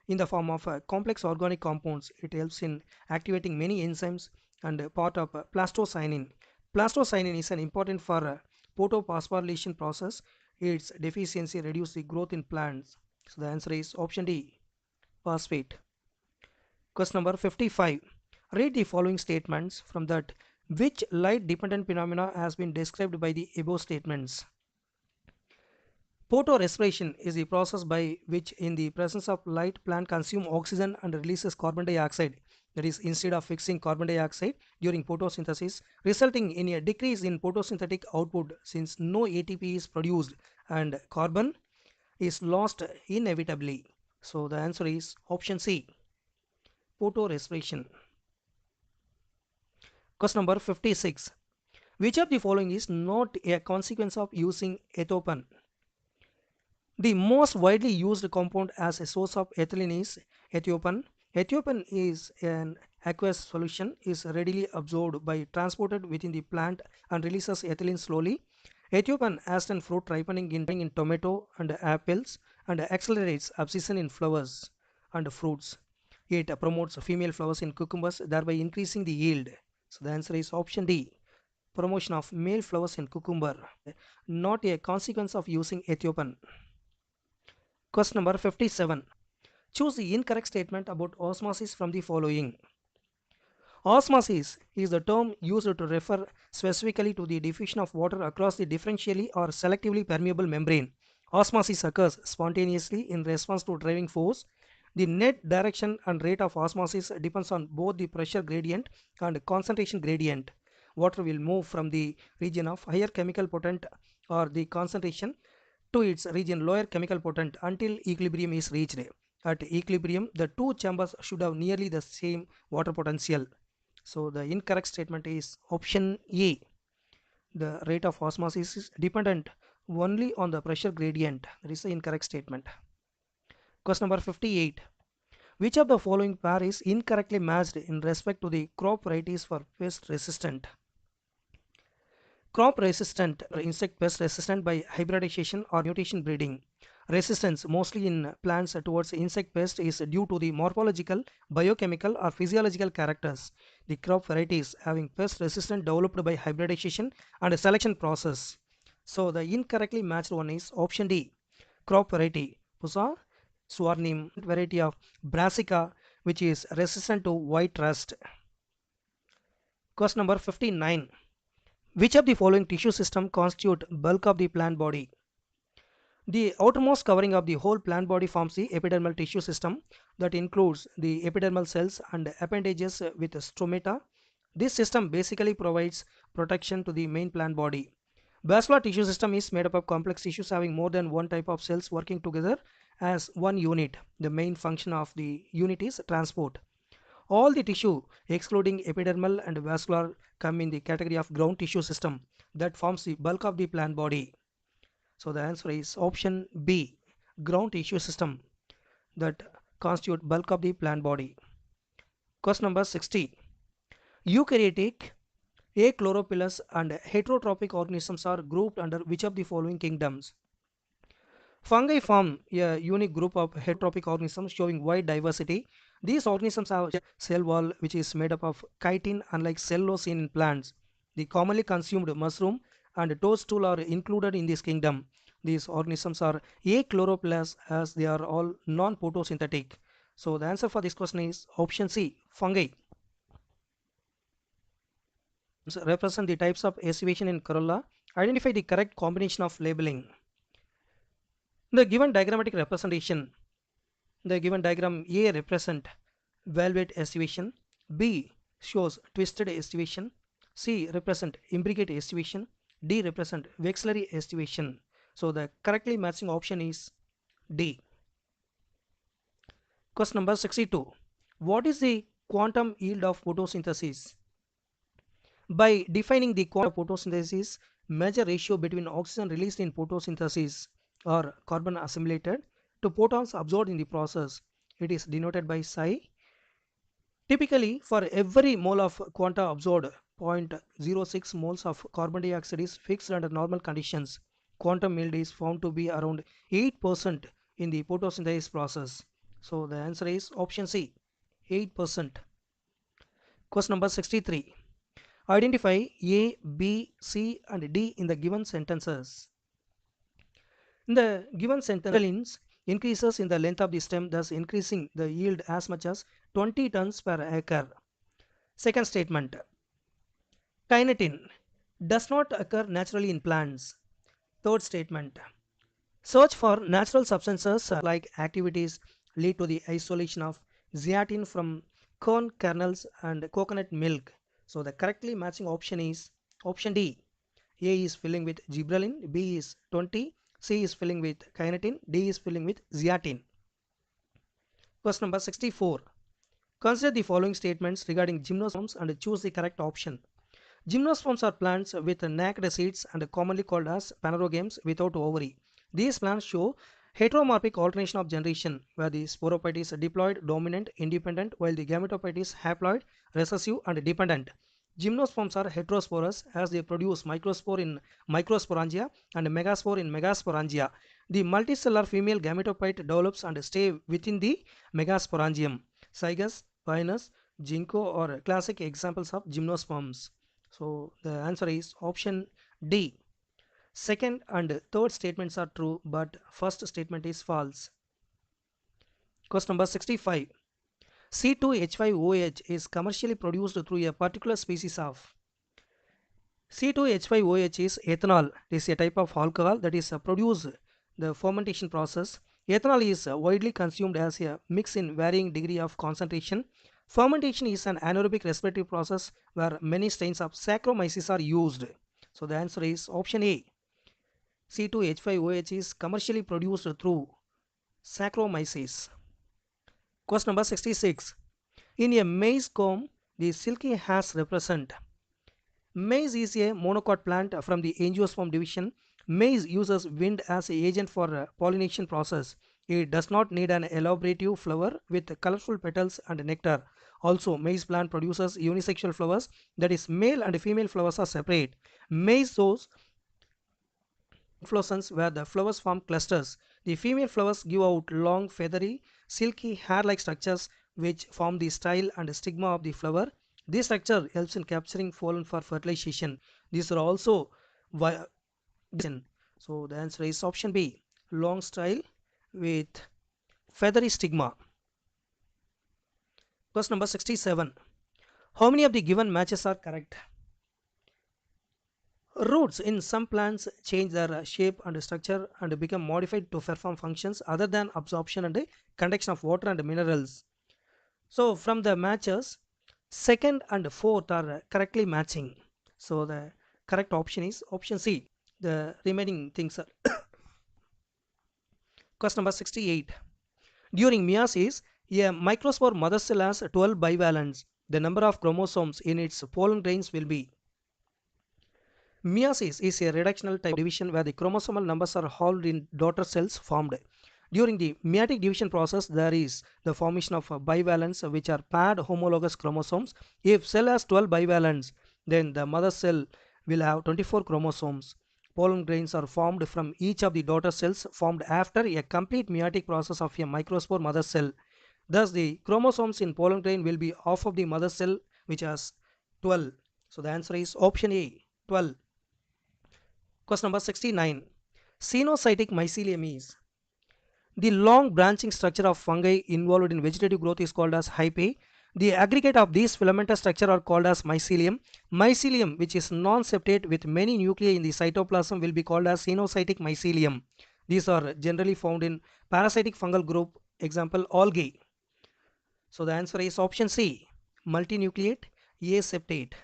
in the form of complex organic compounds. It helps in activating many enzymes and part of plastocyanin. Plastocyanin is an important for photophosphorylation process. Its deficiency reduces the growth in plants. So the answer is option D, phosphate. Question number 55. Read the following statements from that. Which light dependent phenomena has been described by the above statements? Photorespiration is the process by which in the presence of light plant consume oxygen and releases carbon dioxide. That is, instead of fixing carbon dioxide during photosynthesis, resulting in a decrease in photosynthetic output since no ATP is produced and carbon is lost inevitably. So the answer is option C, photorespiration. Question number 56. Which of the following is not a consequence of using ethiopen? The most widely used compound as a source of ethylene is ethiopen. Ethiopen is an aqueous solution, is readily absorbed by transported within the plant and releases ethylene slowly. Ethiopen acts on fruit ripening in tomato and apples and accelerates abscission in flowers and fruits. It promotes female flowers in cucumbers, thereby increasing the yield. So the answer is option D, promotion of male flowers in cucumber, not a consequence of using ethiopen. Question number 57. Choose the incorrect statement about osmosis from the following. Osmosis is the term used to refer specifically to the diffusion of water across the differentially or selectively permeable membrane. Osmosis occurs spontaneously in response to driving force. The net direction and rate of osmosis depends on both the pressure gradient and concentration gradient. Water will move from the region of higher chemical potent or the concentration to its region lower chemical potent until equilibrium is reached. At equilibrium, the two chambers should have nearly the same water potential. So the incorrect statement is option A. The rate of osmosis is dependent only on the pressure gradient. That is the incorrect statement. Question number 58. Which of the following pair is incorrectly matched in respect to the crop varieties for pest resistant? Crop resistant or insect pest resistant by hybridization or mutation breeding. Resistance mostly in plants towards insect pest is due to the morphological, biochemical or physiological characters. The crop varieties having pest resistant developed by hybridization and selection process. So the incorrectly matched one is option D. Crop variety Pusa Swarnim variety of Brassica which is resistant to white rust. Question number 59. Which of the following tissue system constitute bulk of the plant body? The outermost covering of the whole plant body forms the epidermal tissue system that includes the epidermal cells and appendages with stomata. This system basically provides protection to the main plant body. Vascular tissue system is made up of complex tissues having more than one type of cells working together as one unit. The main function of the unit is transport. All the tissue excluding epidermal and vascular come in the category of ground tissue system that forms the bulk of the plant body. So the answer is option B, ground tissue system that constitute bulk of the plant body. Question number 60. Eukaryotic, achlorophyllous and heterotrophic organisms are grouped under which of the following kingdoms? Fungi form a unique group of heterotrophic organisms showing wide diversity. These organisms have a cell wall which is made up of chitin unlike cellulose in plants. The commonly consumed mushroom and toadstool are included in this kingdom. These organisms are achlorophyllous as they are all non-photosynthetic. So the answer for this question is option C, fungi. Represent the types of aestivation in corolla. Identify the correct combination of labeling. The given diagrammatic representation, the given diagram A represent velvet aestivation, B shows twisted aestivation, C represent imbricate aestivation, D represent vexillary aestivation. So the correctly matching option is D. Question number 62. What is the quantum yield of photosynthesis? By defining the quantum of photosynthesis, measure ratio between oxygen released in photosynthesis or carbon assimilated to photons absorbed in the process. It is denoted by psi. Typically, for every mole of quanta absorbed, 0.06 moles of carbon dioxide is fixed under normal conditions. Quantum yield is found to be around 8% in the photosynthesis process. So the answer is option C, 8%. Question number 63. Identify A, B, C and D in the given sentences. In the given sentence, increases in the length of the stem, thus increasing the yield as much as 20 tons per acre. Second statement. Kinetin does not occur naturally in plants. Third statement. Search for natural substances like activities lead to the isolation of zeatin from corn kernels and coconut milk. So the correctly matching option is option D. A is filling with gibberellin, B is 20, C is filling with kinetin, D is filling with zeatin. Question number 64. Consider the following statements regarding gymnosperms and choose the correct option. Gymnosperms are plants with naked seeds and commonly called as phanerogames without ovary. These plants show heteromorphic alternation of generation where the sporophyte is diploid, dominant, independent while the gametophyte is haploid, recessive and dependent. Gymnosperms are heterosporous as they produce microspore in microsporangia and megaspore in megasporangia. The multicellular female gametophyte develops and stay within the megasporangium. Zygus, pinus, ginkgo are classic examples of gymnosperms. So the answer is option D. Second and third statements are true, but first statement is false. Question number 65. C2H5OH is commercially produced through a particular species of. C2H5OH is ethanol. It is a type of alcohol that is produced the fermentation process. Ethanol is widely consumed as a mix in varying degree of concentration. Fermentation is an anaerobic respiratory process where many strains of Saccharomyces are used. So the answer is option A. C2H5OH is commercially produced through Saccharomyces. Question number 66. In a maize comb, the silky hairs represent. Maize is a monocot plant from the angiosperm division. Maize uses wind as an agent for pollination process. It does not need an elaborative flower with colorful petals and nectar. Also, maize plant produces unisexual flowers, that is, male and female flowers are separate. Maize shows inflorescence where the flowers form clusters. The female flowers give out long, feathery, silky hair-like structures which form the style and stigma of the flower. This structure helps in capturing pollen for fertilization. These are also vi- so the answer is option B, long style with feathery stigma. Question number 67. How many of the given matches are correct? Roots in some plants change their shape and structure and become modified to perform functions other than absorption and conduction of water and minerals. So from the matches, second and fourth are correctly matching. So the correct option is option C. The remaining things are question number 68. During meiosis, a microspore mother cell has 12 bivalents. The number of chromosomes in its pollen grains will be. Meiosis is a reductional type division where the chromosomal numbers are halved in daughter cells formed. During the meiotic division process, there is the formation of bivalents which are paired homologous chromosomes. If cell has 12 bivalents, then the mother cell will have 24 chromosomes. Pollen grains are formed from each of the daughter cells formed after a complete meiotic process of a microspore mother cell. Thus, the chromosomes in pollen grain will be half of the mother cell which has 12. So the answer is option A, 12. Question number 69. Cenocytic mycelium is the long branching structure of fungi involved in vegetative growth is called as hyphae. The aggregate of these filamentous structure are called as mycelium. Mycelium, which is non-septate with many nuclei in the cytoplasm, will be called as cenocytic mycelium. These are generally found in parasitic fungal group, example algae. So the answer is option C, multinucleate aseptate.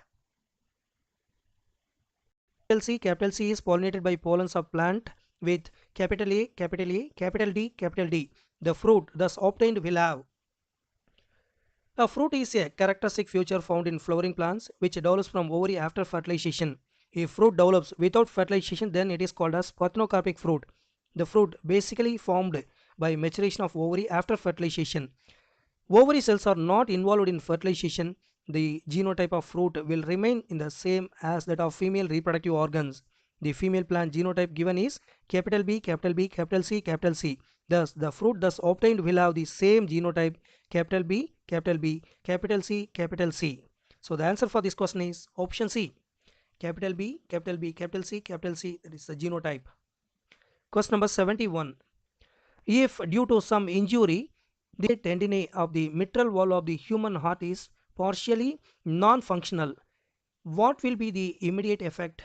Capital C is pollinated by pollens of plant with capital A, capital A, capital D, capital D. The fruit thus obtained will have. A fruit is a characteristic feature found in flowering plants which develops from ovary after fertilization. If fruit develops without fertilization, then it is called as parthenocarpic fruit. The fruit basically formed by maturation of ovary after fertilization. Ovary cells are not involved in fertilization. The genotype of fruit will remain in the same as that of female reproductive organs. The female plant genotype given is capital B, capital B, capital C, capital C. Thus, the fruit thus obtained will have the same genotype capital B, capital B, capital C, capital C. So the answer for this question is option C. Capital B, capital B, capital C, capital C. That is the genotype. Question number 71. If due to some injury, the tendinae of the mitral valve of the human heart is partially non-functional, what will be the immediate effect?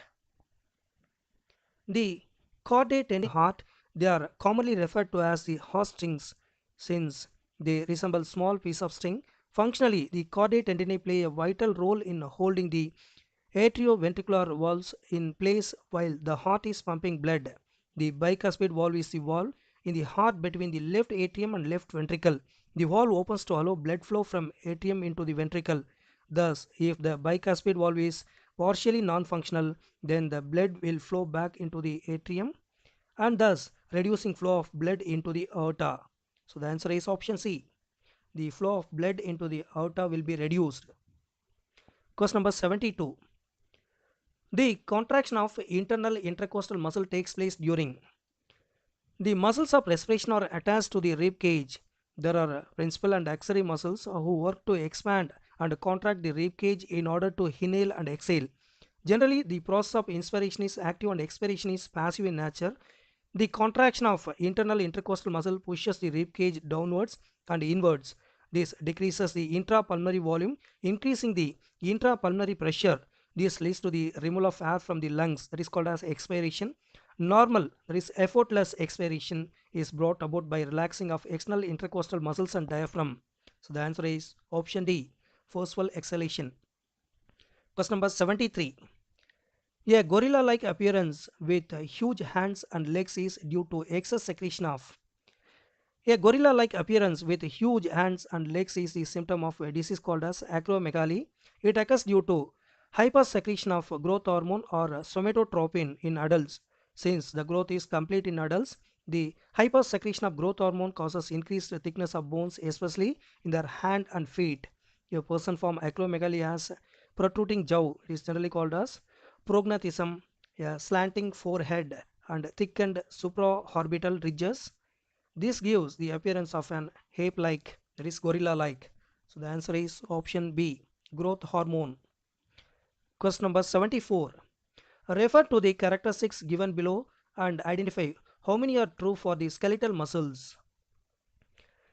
The chordae tendinae heart, they are commonly referred to as the heartstrings since they resemble small piece of string. Functionally, the chordae tendinae play a vital role in holding the atrioventricular valves in place while the heart is pumping blood. The bicuspid valve is the valve in the heart between the left atrium and left ventricle. The valve opens to allow blood flow from atrium into the ventricle. Thus, if the bicuspid valve is partially non-functional, then the blood will flow back into the atrium and thus reducing flow of blood into the aorta. So the answer is option C. The flow of blood into the aorta will be reduced. Question number 72. The contraction of internal intercostal muscle takes place during. The muscles of respiration are attached to the rib cage. There are principal and axillary muscles who work to expand and contract the rib cage in order to inhale and exhale. Generally, the process of inspiration is active and expiration is passive in nature. The contraction of internal intercostal muscle pushes the rib cage downwards and inwards. This decreases the intrapulmonary volume, increasing the intrapulmonary pressure. This leads to the removal of air from the lungs, that is called as expiration. Normal, that is effortless expiration, is brought about by relaxing of external intercostal muscles and diaphragm. So the answer is option D, forceful exhalation. Question number 73. A gorilla-like appearance with huge hands and legs is due to excess secretion of. A gorilla-like appearance with huge hands and legs is the symptom of a disease called as acromegaly. It occurs due to hypersecretion of growth hormone or somatotropin in adults. Since the growth is complete in adults, the hypersecretion of growth hormone causes increased thickness of bones, especially in their hand and feet. A person from acromegaly has protruding jaw. It is generally called as prognathism. A slanting forehead and thickened supraorbital ridges. This gives the appearance of an ape-like, that is gorilla-like. So the answer is option B, growth hormone. Question number 74. Refer to the characteristics given below and identify how many are true for the skeletal muscles.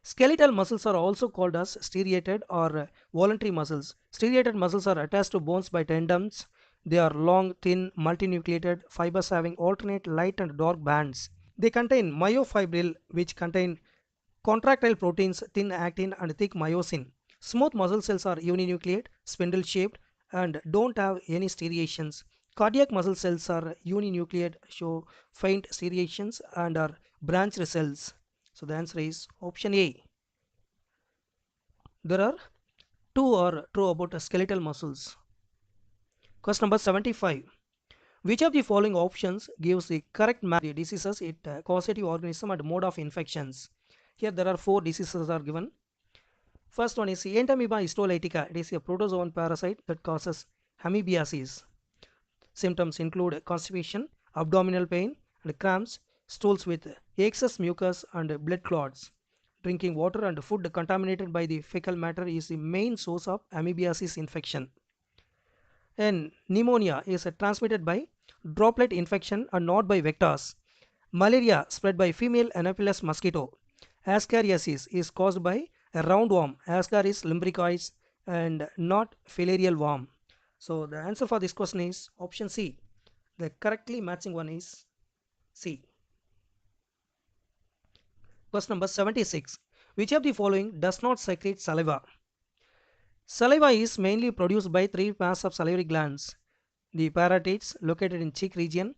Skeletal muscles are also called as striated or voluntary muscles. Striated muscles are attached to bones by tendons. They are long, thin, multinucleated fibers having alternate light and dark bands. They contain myofibril, which contain contractile proteins, thin actin and thick myosin. Smooth muscle cells are uninucleate, spindle shaped and don't have any striations. Cardiac muscle cells are uninucleate, show faint striations and are branched cells. So the answer is option A. There are two are true about skeletal muscles. Question number 75. Which of the following options gives the correct map of the diseases, its causative organism and mode of infections? Here there are four diseases are given. First one is Entamoeba histolytica. It is a protozoan parasite that causes amoebiasis. Symptoms include constipation, abdominal pain and cramps, stools with excess mucus and blood clots. Drinking water and food contaminated by the fecal matter is the main source of amoebiasis infection. And pneumonia is transmitted by droplet infection and not by vectors. Malaria spread by female Anopheles mosquito. Ascariasis is caused by a roundworm, Ascaris lumbricoides, and not filarial worm. So the answer for this question is option C. The correctly matching one is C. Question number 76. Which of the following does not secrete saliva? Saliva is mainly produced by three pairs of salivary glands. The parotids located in cheek region,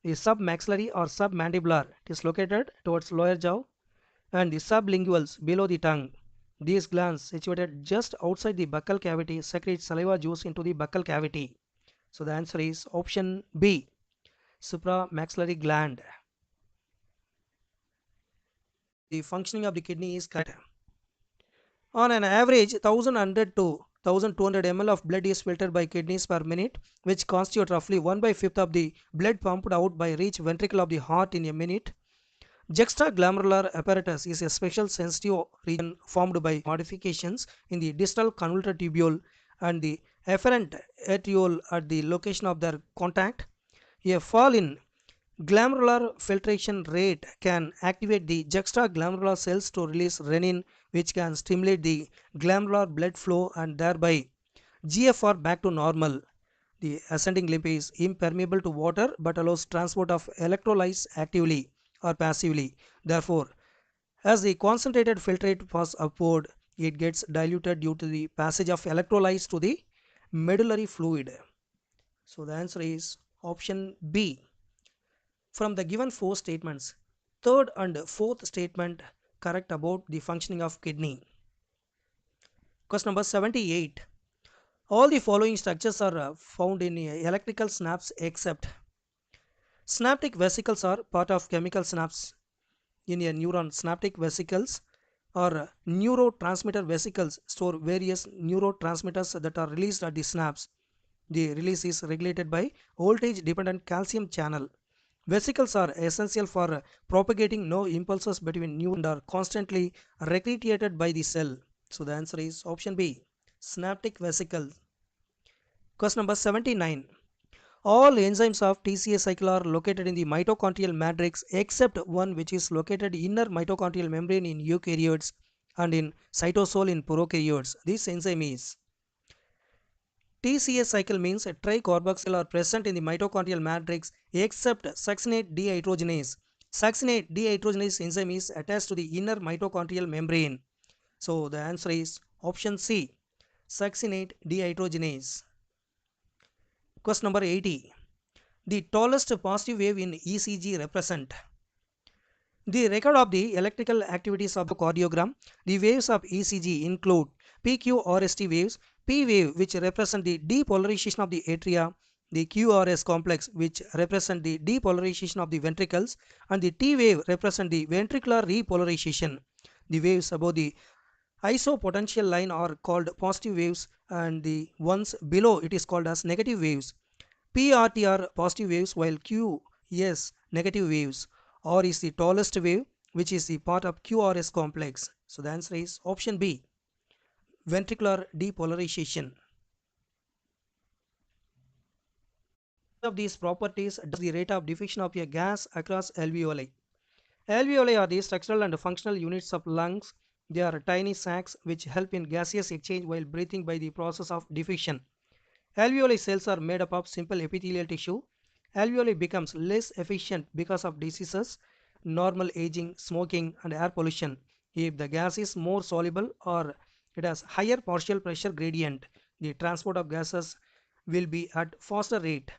the submaxillary or submandibular, it is located towards lower jaw, and the sublinguals below the tongue. These glands situated just outside the buccal cavity secrete saliva juice into the buccal cavity. So the answer is option B, supramaxillary gland. The functioning of the kidney is correct. On an average, 1100 to 1200 ml of blood is filtered by kidneys per minute, which constitute roughly 1/5 of the blood pumped out by each ventricle of the heart in a minute. Juxtaglomerular apparatus is a special sensitive region formed by modifications in the distal convoluted tubule and the efferent arteriole at the location of their contact. A fall in glomerular filtration rate can activate the juxtaglomerular cells to release renin, which can stimulate the glomerular blood flow and thereby GFR back to normal. The ascending limb is impermeable to water but allows transport of electrolytes actively or passively. Therefore, as the concentrated filtrate passes upward, it gets diluted due to the passage of electrolytes to the medullary fluid. So the answer is option B. From the given four statements, third and fourth statement correct about the functioning of kidney. Question number 78. All the following structures are found in electrical synapse except synaptic vesicles are part of chemical synapse in a neuron. Synaptic vesicles or neurotransmitter vesicles store various neurotransmitters that are released at the synapse. The release is regulated by voltage dependent calcium channel. Vesicles are essential for propagating no impulses between neurons and are constantly recreated by the cell. So the answer is option B, synaptic vesicles. Question number 79. All enzymes of TCA cycle are located in the mitochondrial matrix except one, which is located inner mitochondrial membrane in eukaryotes and in cytosol in prokaryotes. This enzyme is TCA cycle means a tricarboxyl are present in the mitochondrial matrix except succinate dehydrogenase. Succinate dehydrogenase enzyme is attached to the inner mitochondrial membrane. So the answer is option C, succinate dehydrogenase. Question number 80. The tallest positive wave in ECG represent the record of the electrical activities of the cardiogram. The waves of ECG include PQRST waves, P wave which represent the depolarization of the atria, the QRS complex which represent the depolarization of the ventricles, and the T wave represent the ventricular repolarization. The waves above the Isopotential line are called positive waves and the ones below it is called as negative waves. PRT are positive waves while QS negative waves. R is the tallest wave which is the part of QRS complex. So the answer is option B, ventricular depolarization. Of these properties does the rate of diffusion of a gas across alveoli. Alveoli are the structural and functional units of lungs. They are tiny sacs which help in gaseous exchange while breathing by the process of diffusion. Alveoli cells are made up of simple epithelial tissue. Alveoli becomes less efficient because of diseases, normal aging, smoking and air pollution. If the gas is more soluble or it has higher partial pressure gradient, the transport of gases will be at faster rate.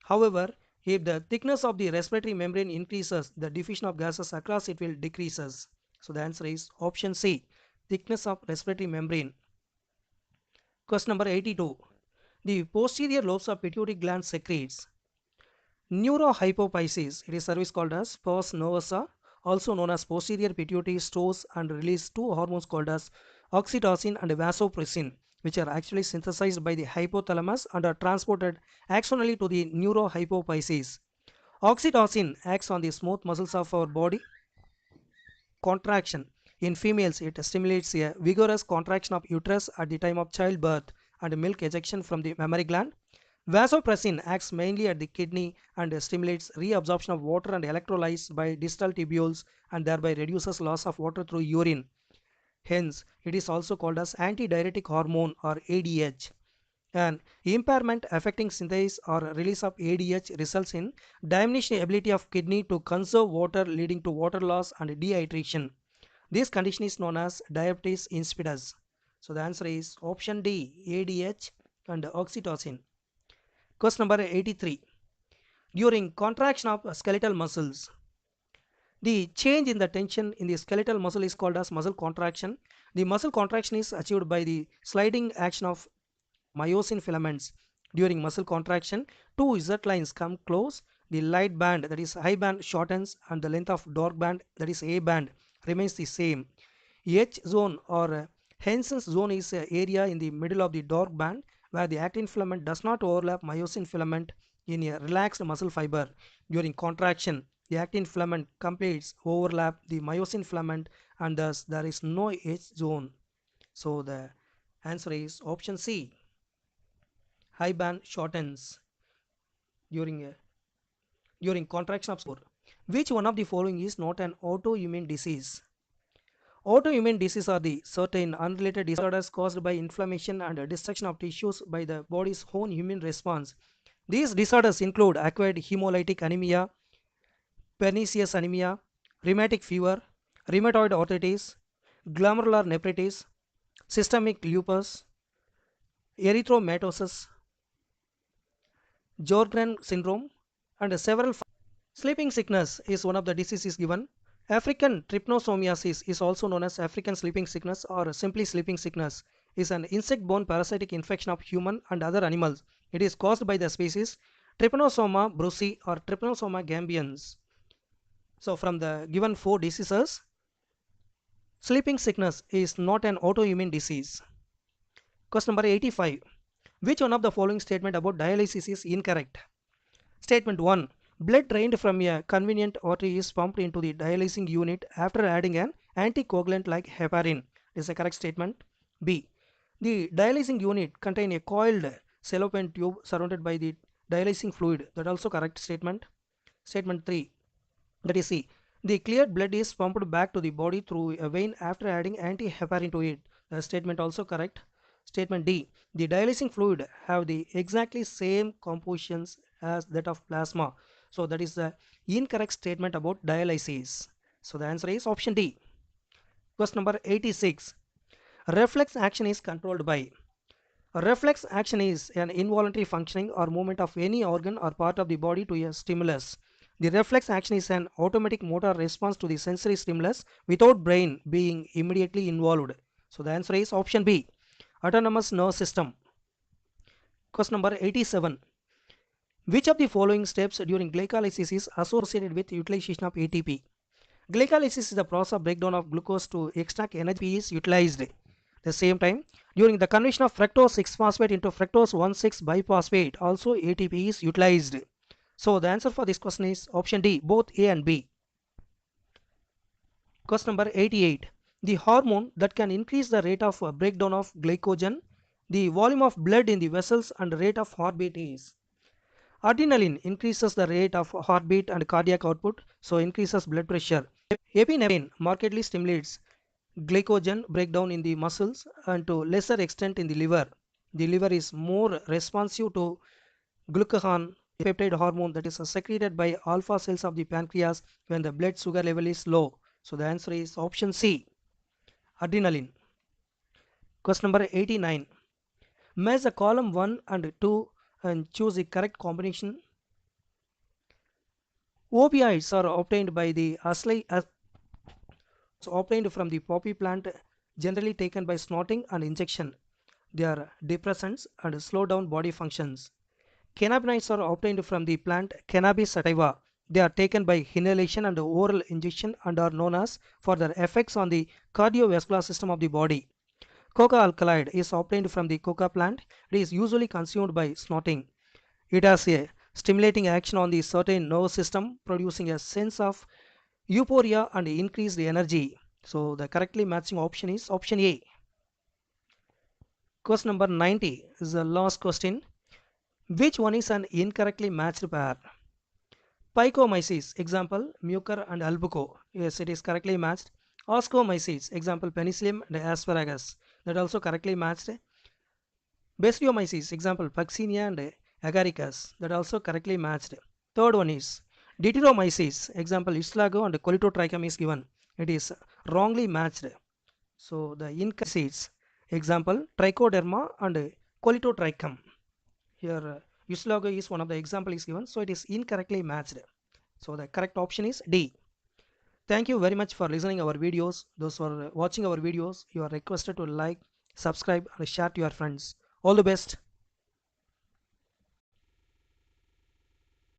However, if the thickness of the respiratory membrane increases, the diffusion of gases across it will decreases. So the answer is option C, thickness of respiratory membrane. Question number 82. The posterior lobes of pituitary gland secretes neurohypophysis. It is service called as pars nervosa, also known as posterior pituitary, stores and release two hormones called as oxytocin and vasopressin, which are actually synthesized by the hypothalamus and are transported axonally to the neurohypophysis. Oxytocin acts on the smooth muscles of our body contraction. In females, it stimulates a vigorous contraction of uterus at the time of childbirth and milk ejection from the mammary gland. Vasopressin acts mainly at the kidney and stimulates reabsorption of water and electrolytes by distal tubules and thereby reduces loss of water through urine. Hence, it is also called as antidiuretic hormone or ADH. An impairment affecting synthesis or release of ADH results in diminished ability of kidney to conserve water, leading to water loss and dehydration. This condition is known as diabetes insipidus. So the answer is option D, ADH and oxytocin. Question number 83. During contraction of skeletal muscles, the change in the tension in the skeletal muscle is called as muscle contraction. The muscle contraction is achieved by the sliding action of myosin filaments. During muscle contraction, two Z lines come close. The light band, that is high band, shortens and the length of dark band, that is A band, remains the same. H zone or Hensen's zone is an area in the middle of the dark band where the actin filament does not overlap myosin filament in a relaxed muscle fiber. During contraction, the actin filament completes overlap the myosin filament and thus there is no H zone. So the answer is option C, high band shortens during contraction of spore. Which one of the following is not an autoimmune disease? Autoimmune diseases are the certain unrelated disorders caused by inflammation and destruction of tissues by the body's own immune response. These disorders include acquired hemolytic anemia, pernicious anemia, rheumatic fever, rheumatoid arthritis, glomerular nephritis, systemic lupus, erythematosus, Sjogren syndrome, and several. Sleeping sickness is one of the diseases given. African trypanosomiasis is also known as African sleeping sickness or simply sleeping sickness, is an insect-borne parasitic infection of human and other animals. It is caused by the species Trypanosoma brucei or Trypanosoma gambians. So from the given four diseases, sleeping sickness is not an autoimmune disease. Question number 85. Which one of the following statement about dialysis is incorrect? Statement 1. Blood drained from a convenient artery is pumped into the dialysing unit after adding an anticoagulant like heparin. This is a correct statement. B. The dialysing unit contains a coiled cellophane tube surrounded by the dialysing fluid. That also correct statement. Statement 3. That is C. The cleared blood is pumped back to the body through a vein after adding anti-heparin to it. The statement also correct. Statement D. The dialysing fluid have the exactly same compositions as that of plasma. So that is the incorrect statement about dialysis. So the answer is option D. Question number 86. Reflex action is controlled by. Reflex action is an involuntary functioning or movement of any organ or part of the body to a stimulus. The reflex action is an automatic motor response to the sensory stimulus without brain being immediately involved. So the answer is option B, autonomous nervous system. Question number 87. Which of the following steps during glycolysis is associated with utilization of ATP? Glycolysis is the process of breakdown of glucose to extract energy is utilized. The same time, during the conversion of fructose 6-phosphate into fructose 1,6 biphosphate, also ATP is utilized. So the answer for this question is option D, both A and B. Question number 88. The hormone that can increase the rate of breakdown of glycogen, the volume of blood in the vessels and rate of heartbeat is. Adrenaline increases the rate of heartbeat and cardiac output, so increases blood pressure. Epinephrine markedly stimulates glycogen breakdown in the muscles and to lesser extent in the liver. The liver is more responsive to glucagon, peptide hormone that is secreted by alpha cells of the pancreas when the blood sugar level is low. So the answer is option C, adrenaline. Question number 89. Match the column 1 and 2 and choose the correct combination. Opioids are obtained by the obtained from the poppy plant, generally taken by snorting and injection. They are depressants and slow down body functions. Cannabinoids are obtained from the plant Cannabis sativa. They are taken by inhalation and oral injection and are known as for their effects on the cardiovascular system of the body. Coca alkaloid is obtained from the coca plant. It is usually consumed by snorting. It has a stimulating action on the certain nervous system, producing a sense of euphoria and increased energy. So the correctly matching option is option A. Question number 90 is the last question. Which one is an incorrectly matched pair? Picomyces, example mucor and albuco. Yes, it is correctly matched. Ascomyces, example penicillium and asparagus. That also correctly matched. Basidiomyces, example Puccinia and agaricus. That also correctly matched. Third one is Deuteromyces, example Islago and Colitotrichum is given. It is wrongly matched. So the incorrect seeds, example Trichoderma and Colitotrichum. Here Islago is one of the example is given, so it is incorrectly matched. So the correct option is D. Thank you very much for listening our videos. Those who are watching our videos, you are requested to like, subscribe and share to your friends. All the best.